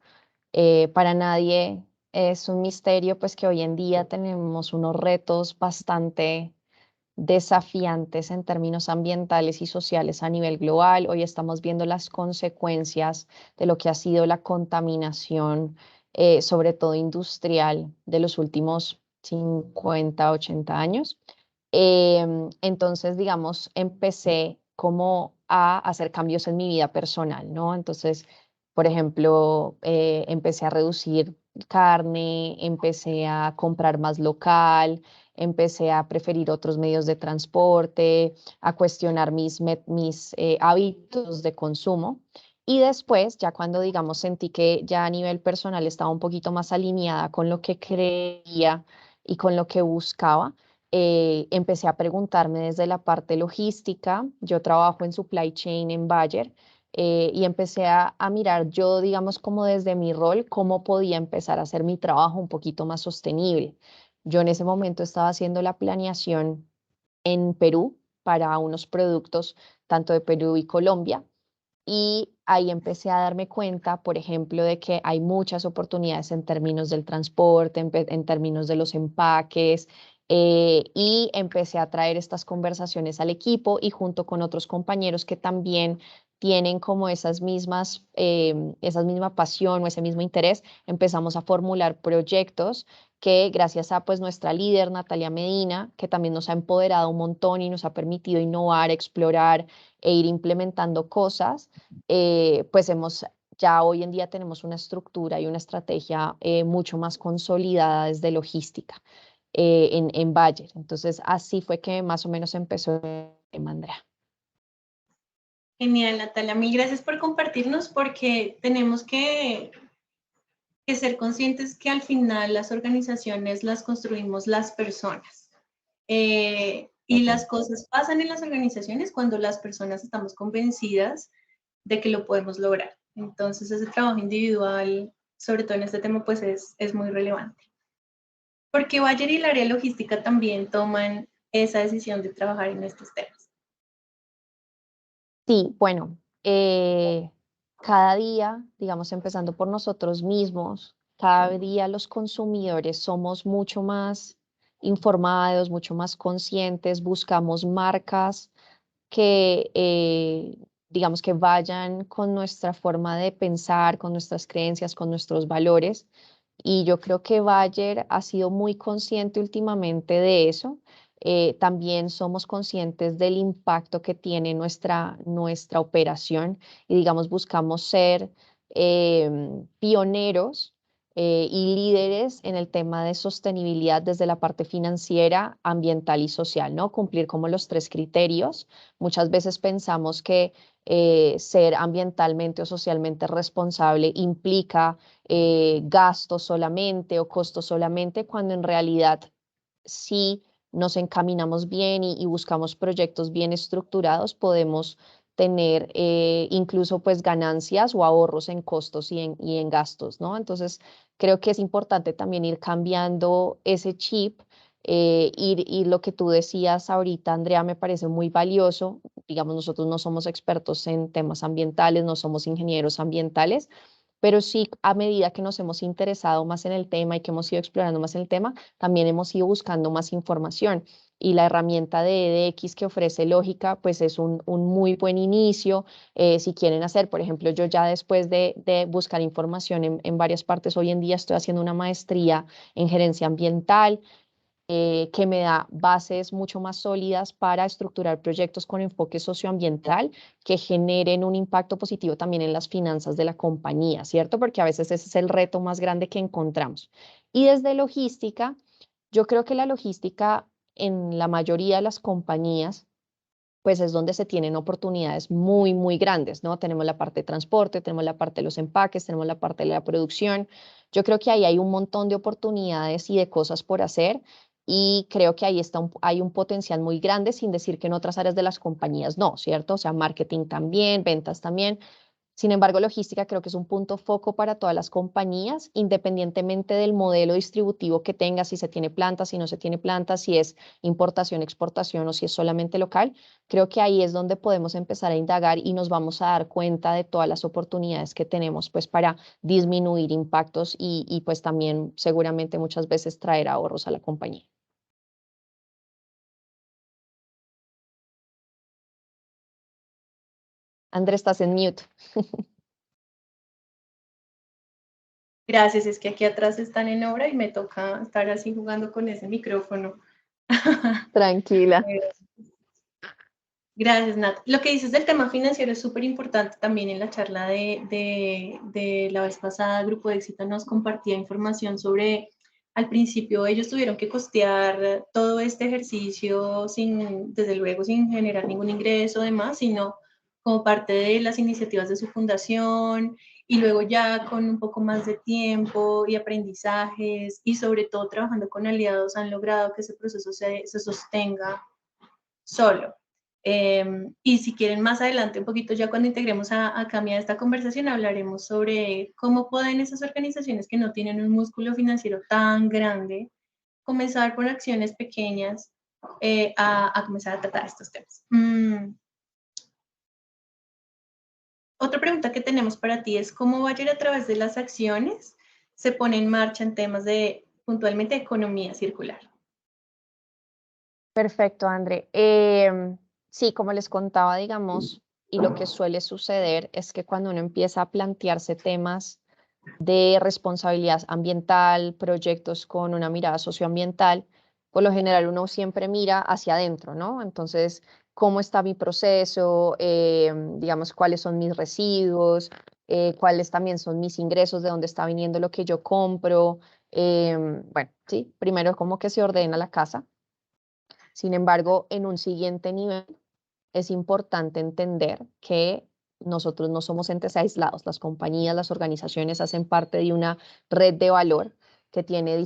Para nadie es un misterio, pues que hoy en día tenemos unos retos bastante desafiantes en términos ambientales y sociales a nivel global. Hoy estamos viendo las consecuencias de lo que ha sido la contaminación, sobre todo industrial, de los últimos 50, 80 años. Entonces, digamos, empecé como a hacer cambios en mi vida personal, ¿no? Entonces, por ejemplo, empecé a reducir carne, empecé a comprar más local, empecé a preferir otros medios de transporte, a cuestionar mis hábitos de consumo. Y después, ya cuando, digamos, sentí que ya a nivel personal estaba un poquito más alineada con lo que creía y con lo que buscaba, empecé a preguntarme desde la parte logística. Yo trabajo en supply chain en Bayer. Y empecé a mirar yo, digamos, como desde mi rol, cómo podía empezar a hacer mi trabajo un poquito más sostenible. Yo en ese momento estaba haciendo la planeación en Perú para unos productos tanto de Perú y Colombia. Y ahí empecé a darme cuenta, por ejemplo, de que hay muchas oportunidades en términos del transporte, en términos de los empaques, y empecé a traer estas conversaciones al equipo y junto con otros compañeros que también tienen como esa misma pasión o ese mismo interés, empezamos a formular proyectos que gracias a pues nuestra líder Natalia Medina, que también nos ha empoderado un montón y nos ha permitido innovar, explorar e ir implementando cosas, pues ya hoy en día tenemos una estructura y una estrategia mucho más consolidada desde logística en Bayer. Entonces, así fue que más o menos empezó Andrea. Genial, Natalia. Mil gracias por compartirnos porque tenemos que ser conscientes que al final las organizaciones las construimos las personas. Y las cosas pasan en las organizaciones cuando las personas estamos convencidas de que lo podemos lograr. Entonces, ese trabajo individual, sobre todo en este tema, pues es muy relevante. Porque Bayer y el área logística también toman esa decisión de trabajar en estos temas. Sí, bueno, cada día, digamos, empezando por nosotros mismos, cada día los consumidores somos mucho más informados, mucho más conscientes, buscamos marcas que, digamos, que vayan con nuestra forma de pensar, con nuestras creencias, con nuestros valores. Y yo creo que Bayer ha sido muy consciente últimamente de eso. También somos conscientes del impacto que tiene nuestra operación y, digamos, buscamos ser pioneros y líderes en el tema de sostenibilidad desde la parte financiera, ambiental y social, ¿no? Cumplir como los tres criterios. Muchas veces pensamos que ser ambientalmente o socialmente responsable implica gastos solamente o costos solamente, cuando en realidad si nos encaminamos bien y buscamos proyectos bien estructurados, podemos tener incluso pues ganancias o ahorros en costos y en gastos, ¿no? Entonces, creo que es importante también ir cambiando ese chip. Y lo que tú decías ahorita, Andrea, me parece muy valioso. Digamos, nosotros no somos expertos en temas ambientales, no somos ingenieros ambientales, pero sí, a medida que nos hemos interesado más en el tema y que hemos ido explorando más el tema, también hemos ido buscando más información. Y la herramienta de EDX que ofrece Lógica, pues es un muy buen inicio. Si quieren hacer, por ejemplo, yo ya después de buscar información en varias partes, hoy en día estoy haciendo una maestría en gerencia ambiental, que me da bases mucho más sólidas para estructurar proyectos con enfoque socioambiental que generen un impacto positivo también en las finanzas de la compañía, ¿cierto? Porque a veces ese es el reto más grande que encontramos. Y desde logística, yo creo que la logística en la mayoría de las compañías pues es donde se tienen oportunidades muy, muy grandes, ¿no? Tenemos la parte de transporte, tenemos la parte de los empaques, tenemos la parte de la producción. Yo creo que ahí hay un montón de oportunidades y de cosas por hacer, y creo que ahí hay un potencial muy grande, sin decir que en otras áreas de las compañías no, ¿cierto? O sea, marketing también, ventas también. Sin embargo, logística creo que es un punto foco para todas las compañías, independientemente del modelo distributivo que tenga, si se tiene planta, si no se tiene planta, si es importación, exportación o si es solamente local. Creo que ahí es donde podemos empezar a indagar y nos vamos a dar cuenta de todas las oportunidades que tenemos pues para disminuir impactos y pues también seguramente muchas veces traer ahorros a la compañía. Andrés, estás en mute. Gracias, es que aquí atrás están en obra y me toca estar así jugando con ese micrófono. Tranquila. Gracias, Nat. Lo que dices del tema financiero es súper importante. También en la charla de la vez pasada, Grupo de Éxito nos compartía información sobre, al principio ellos tuvieron que costear todo este ejercicio sin, desde luego, sin generar ningún ingreso además, sino como parte de las iniciativas de su fundación, y luego ya con un poco más de tiempo y aprendizajes y sobre todo trabajando con aliados han logrado que ese proceso se sostenga solo. Y si quieren más adelante, un poquito ya cuando integremos a Cami a esta conversación, hablaremos sobre cómo pueden esas organizaciones que no tienen un músculo financiero tan grande comenzar por acciones pequeñas a comenzar a tratar estos temas. Otra pregunta que tenemos para ti es cómo Bayer a través de las acciones se pone en marcha en temas de puntualmente economía circular. Perfecto, André. Sí, como les contaba, digamos, y lo que suele suceder es que cuando uno empieza a plantearse temas de responsabilidad ambiental, proyectos con una mirada socioambiental, por lo general uno siempre mira hacia adentro, ¿no? Entonces, ¿cómo está mi proceso? Digamos, ¿cuáles son mis residuos? ¿Cuáles también son mis ingresos? ¿De dónde está viniendo lo que yo compro? Bueno, sí, primero como que se ordena la casa. Sin embargo, en un siguiente nivel es importante entender que nosotros no somos entes aislados. Las compañías, las organizaciones hacen parte de una red de valor que tiene,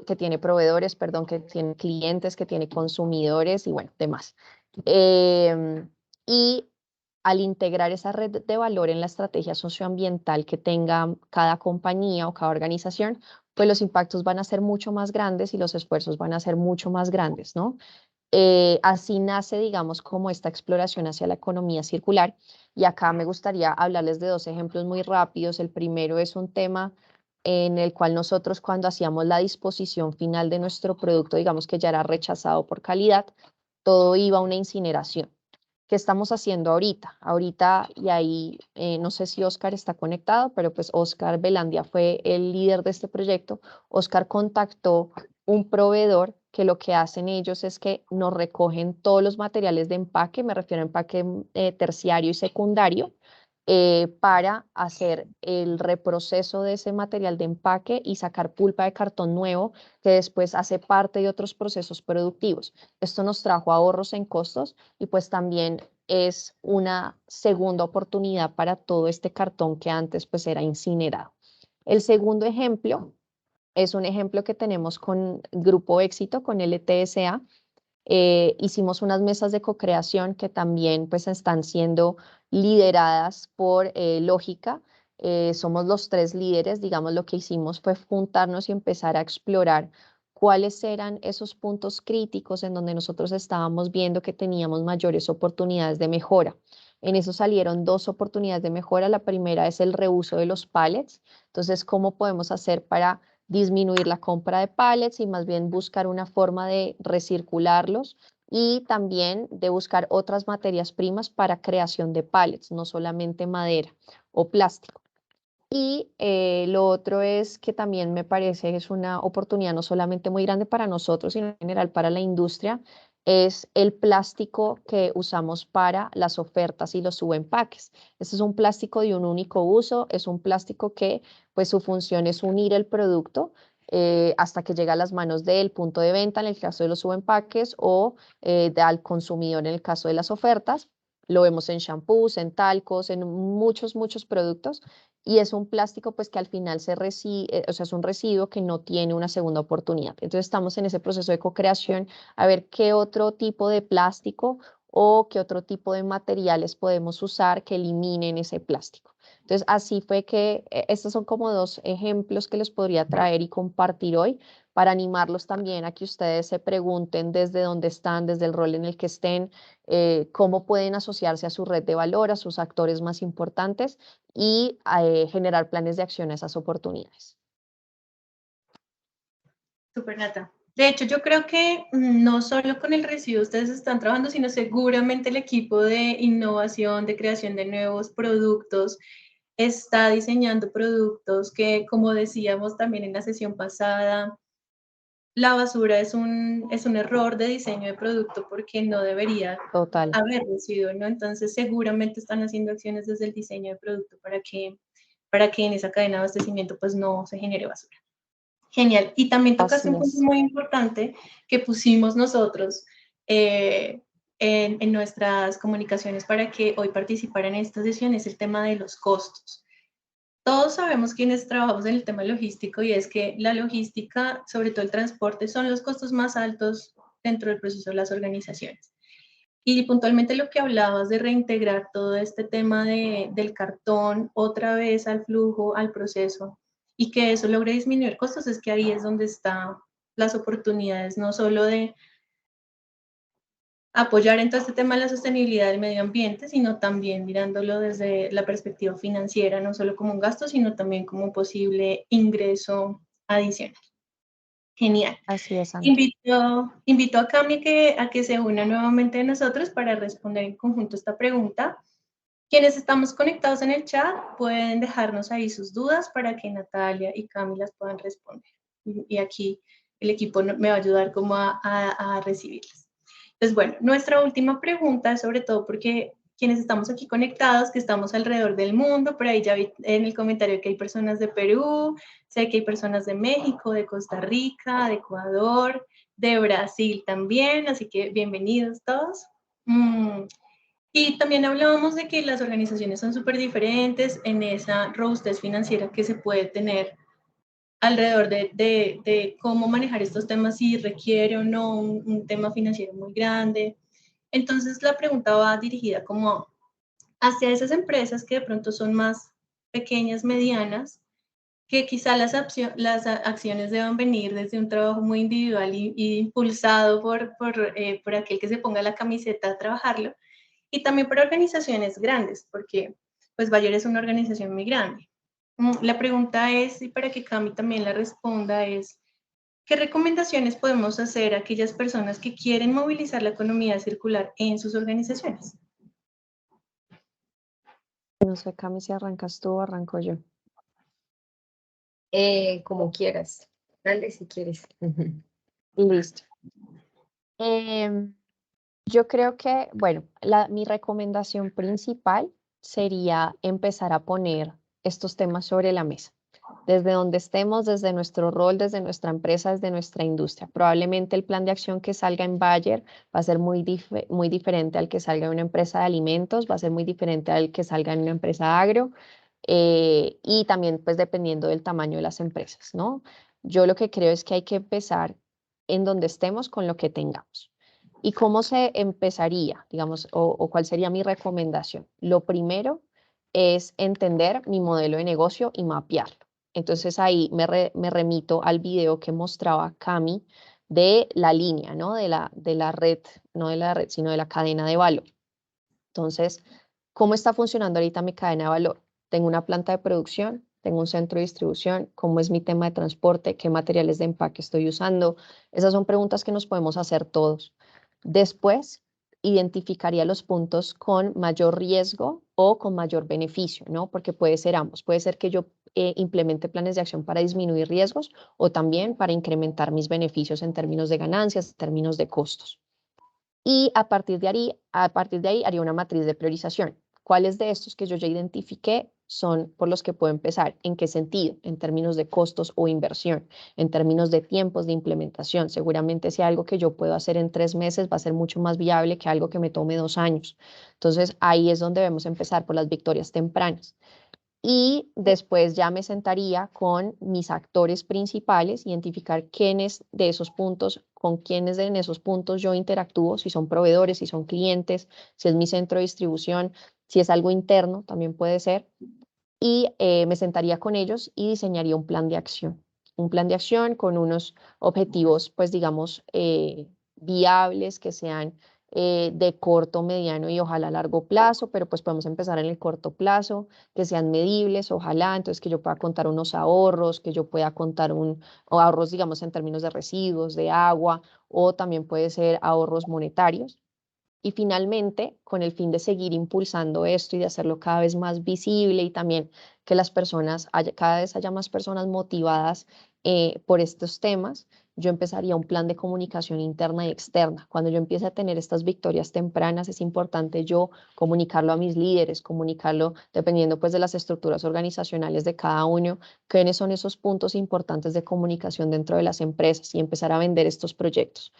que tiene proveedores, perdón, que tiene clientes, que tiene consumidores y bueno, demás. Y al integrar esa red de valor en la estrategia socioambiental que tenga cada compañía o cada organización, pues los impactos van a ser mucho más grandes y los esfuerzos van a ser mucho más grandes, ¿no? Así nace, digamos, como esta exploración hacia la economía circular. Y acá me gustaría hablarles de dos ejemplos muy rápidos. El primero es un tema en el cual nosotros, cuando hacíamos la disposición final de nuestro producto, digamos que ya era rechazado por calidad, todo iba a una incineración. ¿Qué estamos haciendo ahorita? Ahorita, y ahí no sé si Oscar está conectado, pero pues Oscar Belandia fue el líder de este proyecto. Oscar contactó un proveedor que lo que hacen ellos es que nos recogen todos los materiales de empaque, me refiero a empaque terciario y secundario, para hacer el reproceso de ese material de empaque y sacar pulpa de cartón nuevo que después hace parte de otros procesos productivos. Esto nos trajo ahorros en costos y pues también es una segunda oportunidad para todo este cartón que antes pues era incinerado. El segundo ejemplo es un ejemplo que tenemos con Grupo Éxito, con LTSA. Hicimos unas mesas de co-creación que también pues están siendo lideradas por Lógica. Somos los 3 líderes, digamos, lo que hicimos fue juntarnos y empezar a explorar cuáles eran esos puntos críticos en donde nosotros estábamos viendo que teníamos mayores oportunidades de mejora. En eso salieron 2 oportunidades de mejora. La primera es el reuso de los pallets. Entonces, ¿cómo podemos hacer para disminuir la compra de pallets y más bien buscar una forma de recircularlos y también de buscar otras materias primas para creación de pallets, no solamente madera o plástico? Y lo otro es que también me parece que es una oportunidad no solamente muy grande para nosotros, sino en general para la industria, es el plástico que usamos para las ofertas y los subempaques. Este es un plástico de un único uso, es un plástico que pues su función es unir el producto hasta que llega a las manos del punto de venta en el caso de los subempaques o al consumidor en el caso de las ofertas. Lo vemos en shampoos, en talcos, en muchos, muchos productos y es un plástico pues que al final o sea, es un residuo que no tiene una segunda oportunidad. Entonces estamos en ese proceso de co-creación a ver qué otro tipo de plástico o qué otro tipo de materiales podemos usar que eliminen ese plástico. Entonces así fue que estos son como 2 ejemplos que les podría traer y compartir hoy para animarlos también a que ustedes se pregunten desde dónde están, desde el rol en el que estén, cómo pueden asociarse a su red de valor, a sus actores más importantes y generar planes de acción a esas oportunidades. Super, Nata. De hecho, yo creo que no solo con el residuo ustedes están trabajando, sino seguramente el equipo de innovación, de creación de nuevos productos, está diseñando productos que, como decíamos también en la sesión pasada, la basura es un error de diseño de producto porque no debería Total. haber residuo, ¿no? Entonces, seguramente están haciendo acciones desde el diseño de producto para que en esa cadena de abastecimiento pues no se genere basura. Genial. Y también tocaste Así un punto es. muy importante que pusimos nosotros en nuestras comunicaciones para que hoy participaran en esta sesión, es el tema de los costos. Todos sabemos quienes trabajamos en el tema logístico y es que la logística, sobre todo el transporte, son los costos más altos dentro del proceso de las organizaciones. Y puntualmente lo que hablabas de reintegrar todo este tema del cartón otra vez al flujo, al proceso, y que eso logre disminuir costos, es que ahí es donde están las oportunidades, no solo de apoyar en todo este tema de la sostenibilidad del medio ambiente, sino también mirándolo desde la perspectiva financiera, no solo como un gasto, sino también como un posible ingreso adicional. Genial. Así es, Sandra. Invito a Cami a que se una nuevamente a nosotros para responder en conjunto esta pregunta. Quienes estamos conectados en el chat pueden dejarnos ahí sus dudas para que Natalia y Cami las puedan responder. Y aquí el equipo me va a ayudar como a recibirlas. Entonces, bueno, nuestra última pregunta, sobre todo porque quienes estamos aquí conectados, que estamos alrededor del mundo, por ahí ya vi en el comentario que hay personas de Perú, sé que hay personas de México, de Costa Rica, de Ecuador, de Brasil también, así que bienvenidos todos. Y también hablábamos de que las organizaciones son súper diferentes en esa robustez financiera que se puede tener alrededor de cómo manejar estos temas, si requiere o no un tema financiero muy grande. Entonces la pregunta va dirigida como hacia esas empresas que de pronto son más pequeñas, medianas, que quizá las acciones deban venir desde un trabajo muy individual y impulsado por aquel que se ponga la camiseta a trabajarlo, y también para organizaciones grandes, porque pues Bayer es una organización muy grande. La pregunta es, y para que Cami también la responda, es, ¿qué recomendaciones podemos hacer a aquellas personas que quieren movilizar la economía circular en sus organizaciones? No sé, Cami, si arrancas tú o arranco yo. Como quieras. Dale si quieres. Listo. Yo creo que, bueno, mi recomendación principal sería empezar a poner estos temas sobre la mesa. desde donde estemos, desde nuestro rol, desde nuestra empresa, desde nuestra industria. Probablemente el plan de acción que salga en Bayer va a ser muy diferente al que salga en una empresa de alimentos, va a ser muy diferente al que salga en una empresa agro, y también pues dependiendo del tamaño de las empresas, ¿no? Yo lo que creo es que hay que empezar en donde estemos con lo que tengamos. ¿Y cómo se empezaría, digamos, o cuál sería mi recomendación? Lo primero es entender mi modelo de negocio y mapearlo. Entonces ahí me remito al video que mostraba Cami de la línea, ¿no? De la red, no de la red, sino de la cadena de valor. Entonces, ¿cómo está funcionando ahorita mi cadena de valor? Tengo una planta de producción, tengo un centro de distribución, cómo es mi tema de transporte, qué materiales de empaque estoy usando. Esas son preguntas que nos podemos hacer todos. Después, identificaría los puntos con mayor riesgo o con mayor beneficio, ¿no? Porque puede ser ambos. Puede ser que yo implemente planes de acción para disminuir riesgos o también para incrementar mis beneficios en términos de ganancias, en términos de costos. Y a partir de ahí haría una matriz de priorización. ¿Cuáles de estos que yo ya identifiqué son por los que puedo empezar? ¿En qué sentido? En términos de costos o inversión, en términos de tiempos de implementación. Seguramente si algo que yo puedo hacer en 3 meses va a ser mucho más viable que algo que me tome 2 años. Entonces ahí es donde debemos empezar por las victorias tempranas. Y después ya me sentaría con mis actores principales, identificar quiénes de esos puntos, con quiénes en esos puntos yo interactúo, si son proveedores, si son clientes, si es mi centro de distribución, si es algo interno, también puede ser. Y me sentaría con ellos y diseñaría un plan de acción. Un plan de acción con unos objetivos, pues digamos, viables, que sean de corto, mediano y ojalá largo plazo, pero pues podemos empezar en el corto plazo, que sean medibles, ojalá, entonces que yo pueda contar unos ahorros, que yo pueda contar o ahorros, digamos, en términos de residuos, de agua, o también puede ser ahorros monetarios. Y finalmente, con el fin de seguir impulsando esto y de hacerlo cada vez más visible y también que las personas, cada vez haya más personas motivadas por estos temas, yo empezaría un plan de comunicación interna y externa. Cuando yo empiece a tener estas victorias tempranas, es importante yo comunicarlo a mis líderes, comunicarlo dependiendo pues de las estructuras organizacionales de cada uno, quiénes son esos puntos importantes de comunicación dentro de las empresas y empezar a vender estos proyectos.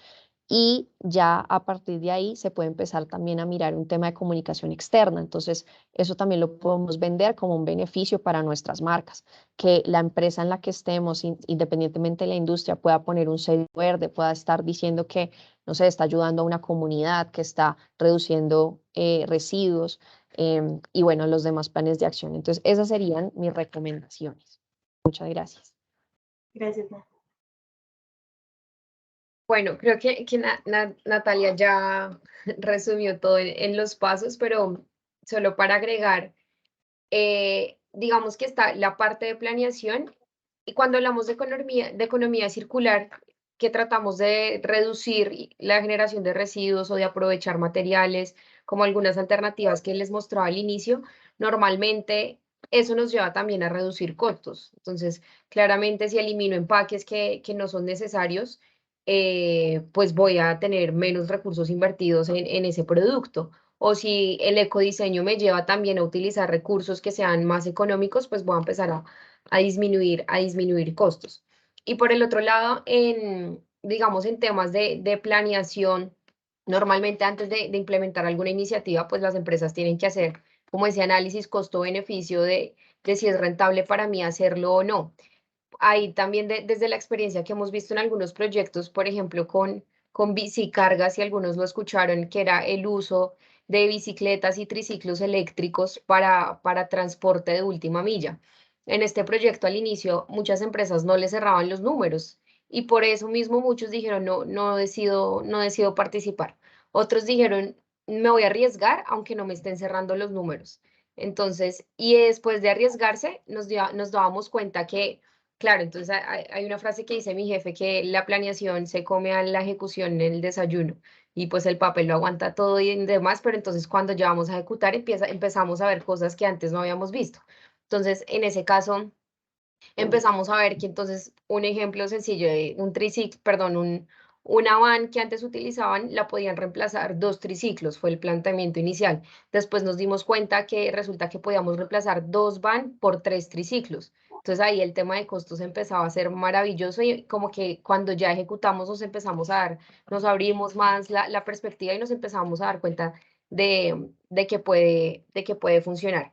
Y ya a partir de ahí se puede empezar también a mirar un tema de comunicación externa. Entonces, eso también lo podemos vender como un beneficio para nuestras marcas, que la empresa en la que estemos, independientemente de la industria, pueda poner un sello verde, pueda estar diciendo que, no sé, está ayudando a una comunidad, que está reduciendo residuos, y bueno, los demás planes de acción. Entonces, esas serían mis recomendaciones. Muchas gracias. Gracias, Nat. Bueno, creo que Natalia ya resumió todo en los pasos, pero solo para agregar, digamos que está la parte de planeación y cuando hablamos de economía circular, que tratamos de reducir la generación de residuos o de aprovechar materiales, como algunas alternativas que les mostraba al inicio, normalmente eso nos lleva también a reducir costos. Entonces, claramente si elimino empaques que no son necesarios, pues voy a tener menos recursos invertidos en ese producto. O si el ecodiseño me lleva también a utilizar recursos que sean más económicos, pues voy a empezar a disminuir costos. Y por el otro lado, digamos, en temas de planeación, normalmente antes de implementar alguna iniciativa, pues las empresas tienen que hacer como ese análisis costo-beneficio de si es rentable para mí hacerlo o no. Ahí también desde la experiencia que hemos visto en algunos proyectos, por ejemplo, con bicicargas, si algunos lo escucharon, que era el uso de bicicletas y triciclos eléctricos para transporte de última milla. En este proyecto al inicio muchas empresas no le cerraban los números y por eso mismo muchos dijeron no decido participar. Otros dijeron me voy a arriesgar aunque no me estén cerrando los números. Entonces, y después de arriesgarse nos dábamos cuenta que claro, entonces hay una frase que dice mi jefe que la planeación se come a la ejecución en el desayuno y pues el papel lo aguanta todo y demás, pero entonces cuando ya vamos a ejecutar empezamos a ver cosas que antes no habíamos visto. Entonces, en ese caso, empezamos a ver que entonces un ejemplo sencillo de un triciclo, perdón, una van que antes utilizaban la podían reemplazar 2 triciclos, fue el planteamiento inicial. Después nos dimos cuenta que resulta que podíamos reemplazar 2 van por 3 triciclos. Entonces ahí el tema de costos empezaba a ser maravilloso y como que cuando ya ejecutamos nos empezamos a dar, nos abrimos más la perspectiva y nos empezamos a dar cuenta de que puede funcionar.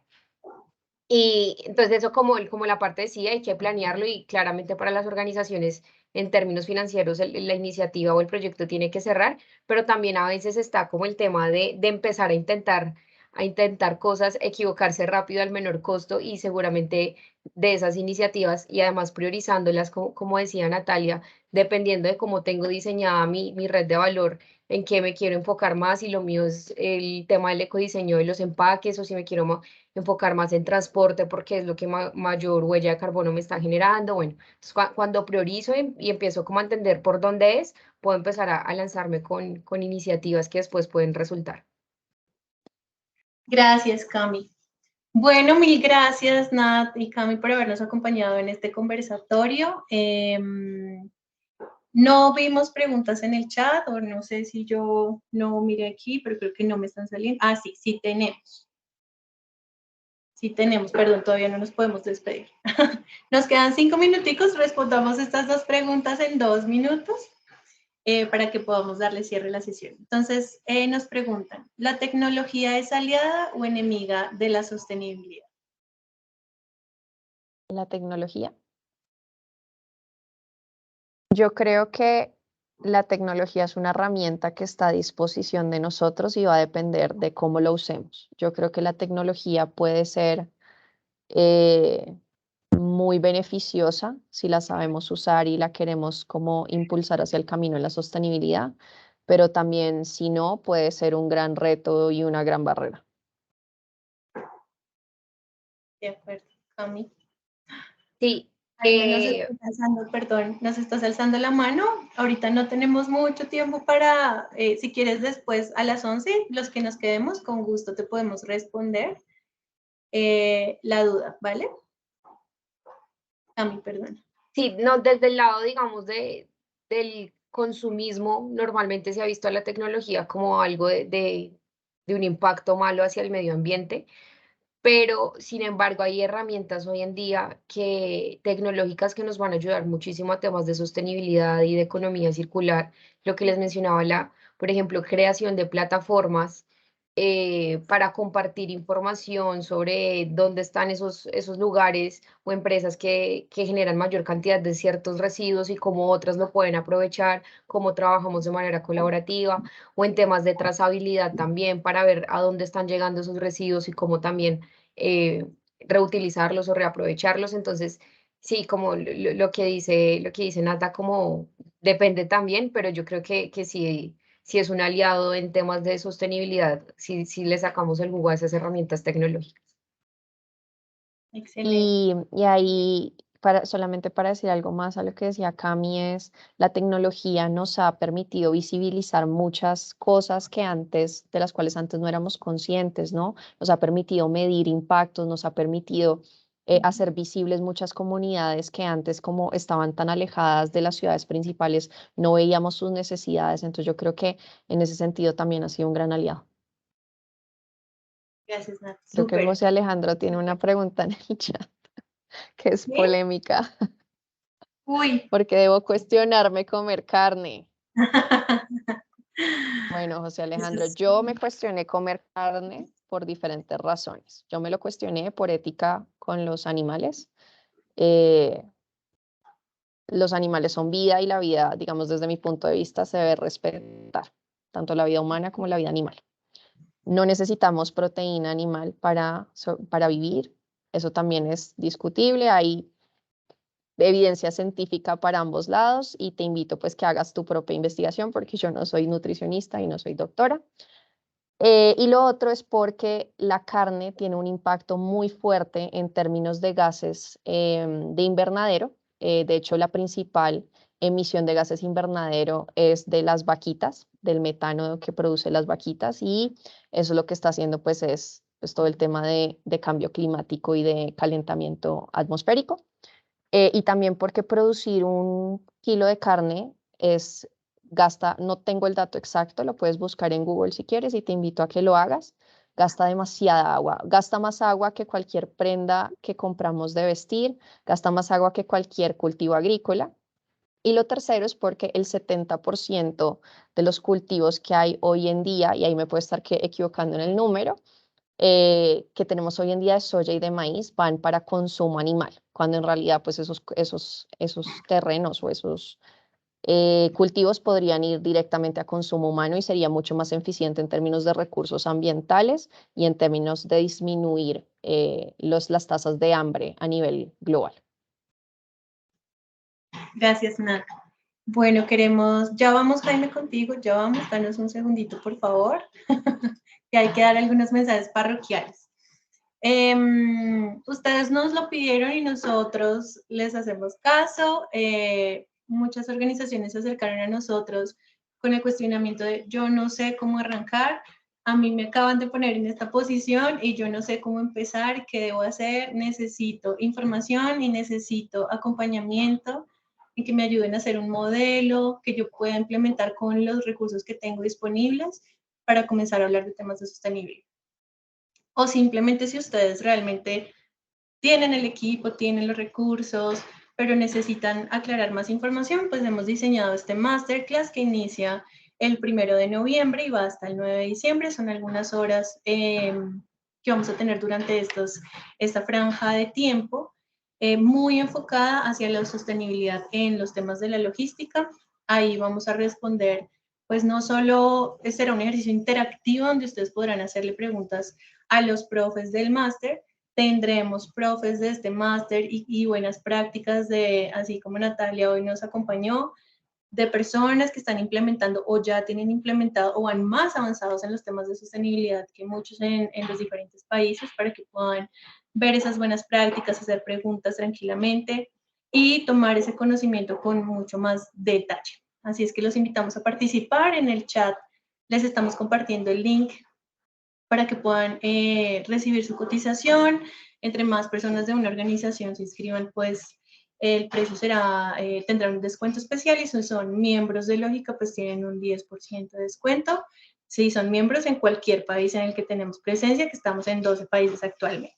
Y entonces eso como la parte de sí, hay que planearlo y claramente para las organizaciones en términos financieros la iniciativa o el proyecto tiene que cerrar, pero también a veces está como el tema de empezar a intentar cosas, equivocarse rápido al menor costo y seguramente de esas iniciativas y además priorizándolas, como decía Natalia, dependiendo de cómo tengo diseñada mi red de valor, en qué me quiero enfocar más, si lo mío es el tema del ecodiseño de los empaques o si me quiero enfocar más en transporte porque es lo que mayor huella de carbono me está generando. Bueno, entonces, cuando priorizo y empiezo como a entender por dónde es, puedo empezar a lanzarme con iniciativas que después pueden resultar. Gracias, Cami. Bueno, mil gracias, Nat y Cami, por habernos acompañado en este conversatorio. No vimos preguntas en el chat, o no sé si yo no miré aquí, pero creo que no me están saliendo. Ah, sí, sí tenemos. Sí tenemos, perdón, todavía no nos podemos despedir. Nos quedan 5 minuticos, respondamos estas 2 preguntas en 2 minutos para que podamos darle cierre a la sesión. Entonces, nos preguntan, ¿la tecnología es aliada o enemiga de la sostenibilidad? La tecnología. Yo creo que la tecnología es una herramienta que está a disposición de nosotros y va a depender de cómo lo usemos. Yo creo que la tecnología puede ser muy beneficiosa si la sabemos usar y la queremos como impulsar hacia el camino de la sostenibilidad, pero también si no, puede ser un gran reto y una gran barrera. De acuerdo, Cami. Sí. Perdón, nos estás alzando la mano. Ahorita no tenemos mucho tiempo para, si quieres después a las 11, los que nos quedemos, con gusto te podemos responder la duda, ¿vale? Cami, perdón. Sí, no, desde el lado, digamos, del consumismo, normalmente se ha visto a la tecnología como algo de un impacto malo hacia el medio ambiente, pero sin embargo hay herramientas hoy en día tecnológicas que nos van a ayudar muchísimo a temas de sostenibilidad y de economía circular. Lo que les mencionaba, por ejemplo, creación de plataformas para compartir información sobre dónde están esos lugares o empresas que generan mayor cantidad de ciertos residuos y cómo otras lo pueden aprovechar, cómo trabajamos de manera colaborativa o en temas de trazabilidad también para ver a dónde están llegando esos residuos y cómo también reutilizarlos o reaprovecharlos. Entonces, sí, como lo que dice Nata, como depende también, pero yo creo que sí, sí es un aliado en temas de sostenibilidad, si le sacamos el jugo a esas herramientas tecnológicas. Excelente. Y ahí, solamente para decir algo más a lo que decía Cami, es la tecnología nos ha permitido visibilizar muchas cosas que antes, de las cuales antes no éramos conscientes, ¿no? Nos ha permitido medir impactos, nos ha permitido hacer visibles muchas comunidades que antes, como estaban tan alejadas de las ciudades principales, no veíamos sus necesidades. Entonces yo creo que en ese sentido también ha sido un gran aliado. Gracias, Nat. Creo que Súper. José Alejandro tiene una pregunta en el chat que es ¿Sí? polémica. Uy. Porque debo cuestionarme comer carne. Bueno, José Alejandro, yo me cuestioné comer carne por diferentes razones. Yo me lo cuestioné por ética con los animales. Eh, los animales son vida y la vida, digamos, desde mi punto de vista, se debe respetar, tanto la vida humana como la vida animal. No necesitamos proteína animal para vivir. Eso también es discutible. Hay evidencia científica para ambos lados y te invito pues que hagas tu propia investigación porque yo no soy nutricionista y no soy doctora. Y lo otro es porque la carne tiene un impacto muy fuerte en términos de gases de invernadero. De hecho, la principal emisión de gases invernadero es de las vaquitas, del metano que producen las vaquitas y eso lo que está haciendo pues es pues, todo el tema de cambio climático y de calentamiento atmosférico. Y también porque producir 1 kilo de carne es gasta, no tengo el dato exacto, lo puedes buscar en Google si quieres y te invito a que lo hagas. Gasta demasiada agua, gasta más agua que cualquier prenda que compramos de vestir, gasta más agua que cualquier cultivo agrícola. Y lo tercero es porque el 70% de los cultivos que hay hoy en día, y ahí me puedo estar equivocando en el número, que tenemos hoy en día de soya y de maíz van para consumo animal, cuando en realidad pues esos terrenos o esos cultivos podrían ir directamente a consumo humano y sería mucho más eficiente en términos de recursos ambientales y en términos de disminuir las tasas de hambre a nivel global. Gracias, Nat. Bueno, ya vamos, Jaime, contigo, ya vamos, danos un segundito, por favor, que hay que dar algunos mensajes parroquiales. Ustedes nos lo pidieron y nosotros les hacemos caso. Muchas organizaciones se acercaron a nosotros con el cuestionamiento de yo no sé cómo arrancar, a mí me acaban de poner en esta posición y yo no sé cómo empezar, qué debo hacer, necesito información y necesito acompañamiento y que me ayuden a hacer un modelo que yo pueda implementar con los recursos que tengo disponibles para comenzar a hablar de temas de sostenibilidad. O simplemente si ustedes realmente tienen el equipo, tienen los recursos, pero necesitan aclarar más información, pues hemos diseñado este masterclass que inicia el 1 de noviembre y va hasta el 9 de diciembre. Son algunas horas que vamos a tener durante esta franja de tiempo, muy enfocada hacia la sostenibilidad en los temas de la logística. Ahí vamos a responder, pues no solo será un ejercicio interactivo donde ustedes podrán hacerle preguntas a los profes del máster, tendremos profes de este máster y buenas prácticas así como Natalia hoy nos acompañó, de personas que están implementando o ya tienen implementado o van más avanzados en los temas de sostenibilidad que muchos en los diferentes países para que puedan ver esas buenas prácticas, hacer preguntas tranquilamente y tomar ese conocimiento con mucho más detalle. Así es que los invitamos a participar en el chat. Les estamos compartiendo el link para que puedan recibir su cotización. Entre más personas de una organización se inscriban, pues el precio tendrá un descuento especial y si son miembros de Lógica, pues tienen un 10% de descuento. Si son miembros en cualquier país en el que tenemos presencia, que estamos en 12 países actualmente.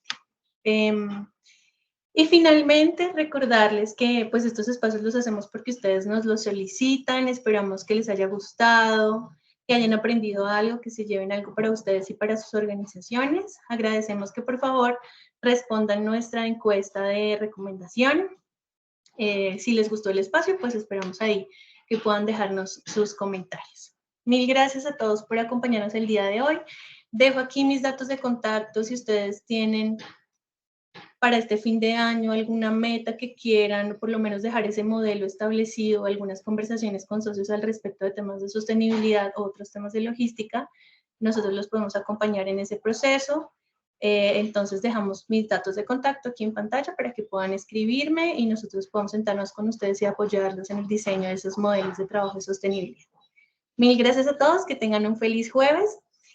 Y finalmente, recordarles que pues estos espacios los hacemos porque ustedes nos los solicitan, esperamos que les haya gustado, que hayan aprendido algo, que se lleven algo para ustedes y para sus organizaciones. Agradecemos que por favor respondan nuestra encuesta de recomendación. Si les gustó el espacio, pues esperamos ahí que puedan dejarnos sus comentarios. Mil gracias a todos por acompañarnos el día de hoy. Dejo aquí mis datos de contacto si ustedes tienen para este fin de año alguna meta que quieran, o por lo menos dejar ese modelo establecido, algunas conversaciones con socios al respecto de temas de sostenibilidad o otros temas de logística, nosotros los podemos acompañar en ese proceso. Entonces dejamos mis datos de contacto aquí en pantalla para que puedan escribirme y nosotros podamos sentarnos con ustedes y apoyarlos en el diseño de esos modelos de trabajo de sostenibilidad. Mil gracias a todos, que tengan un feliz jueves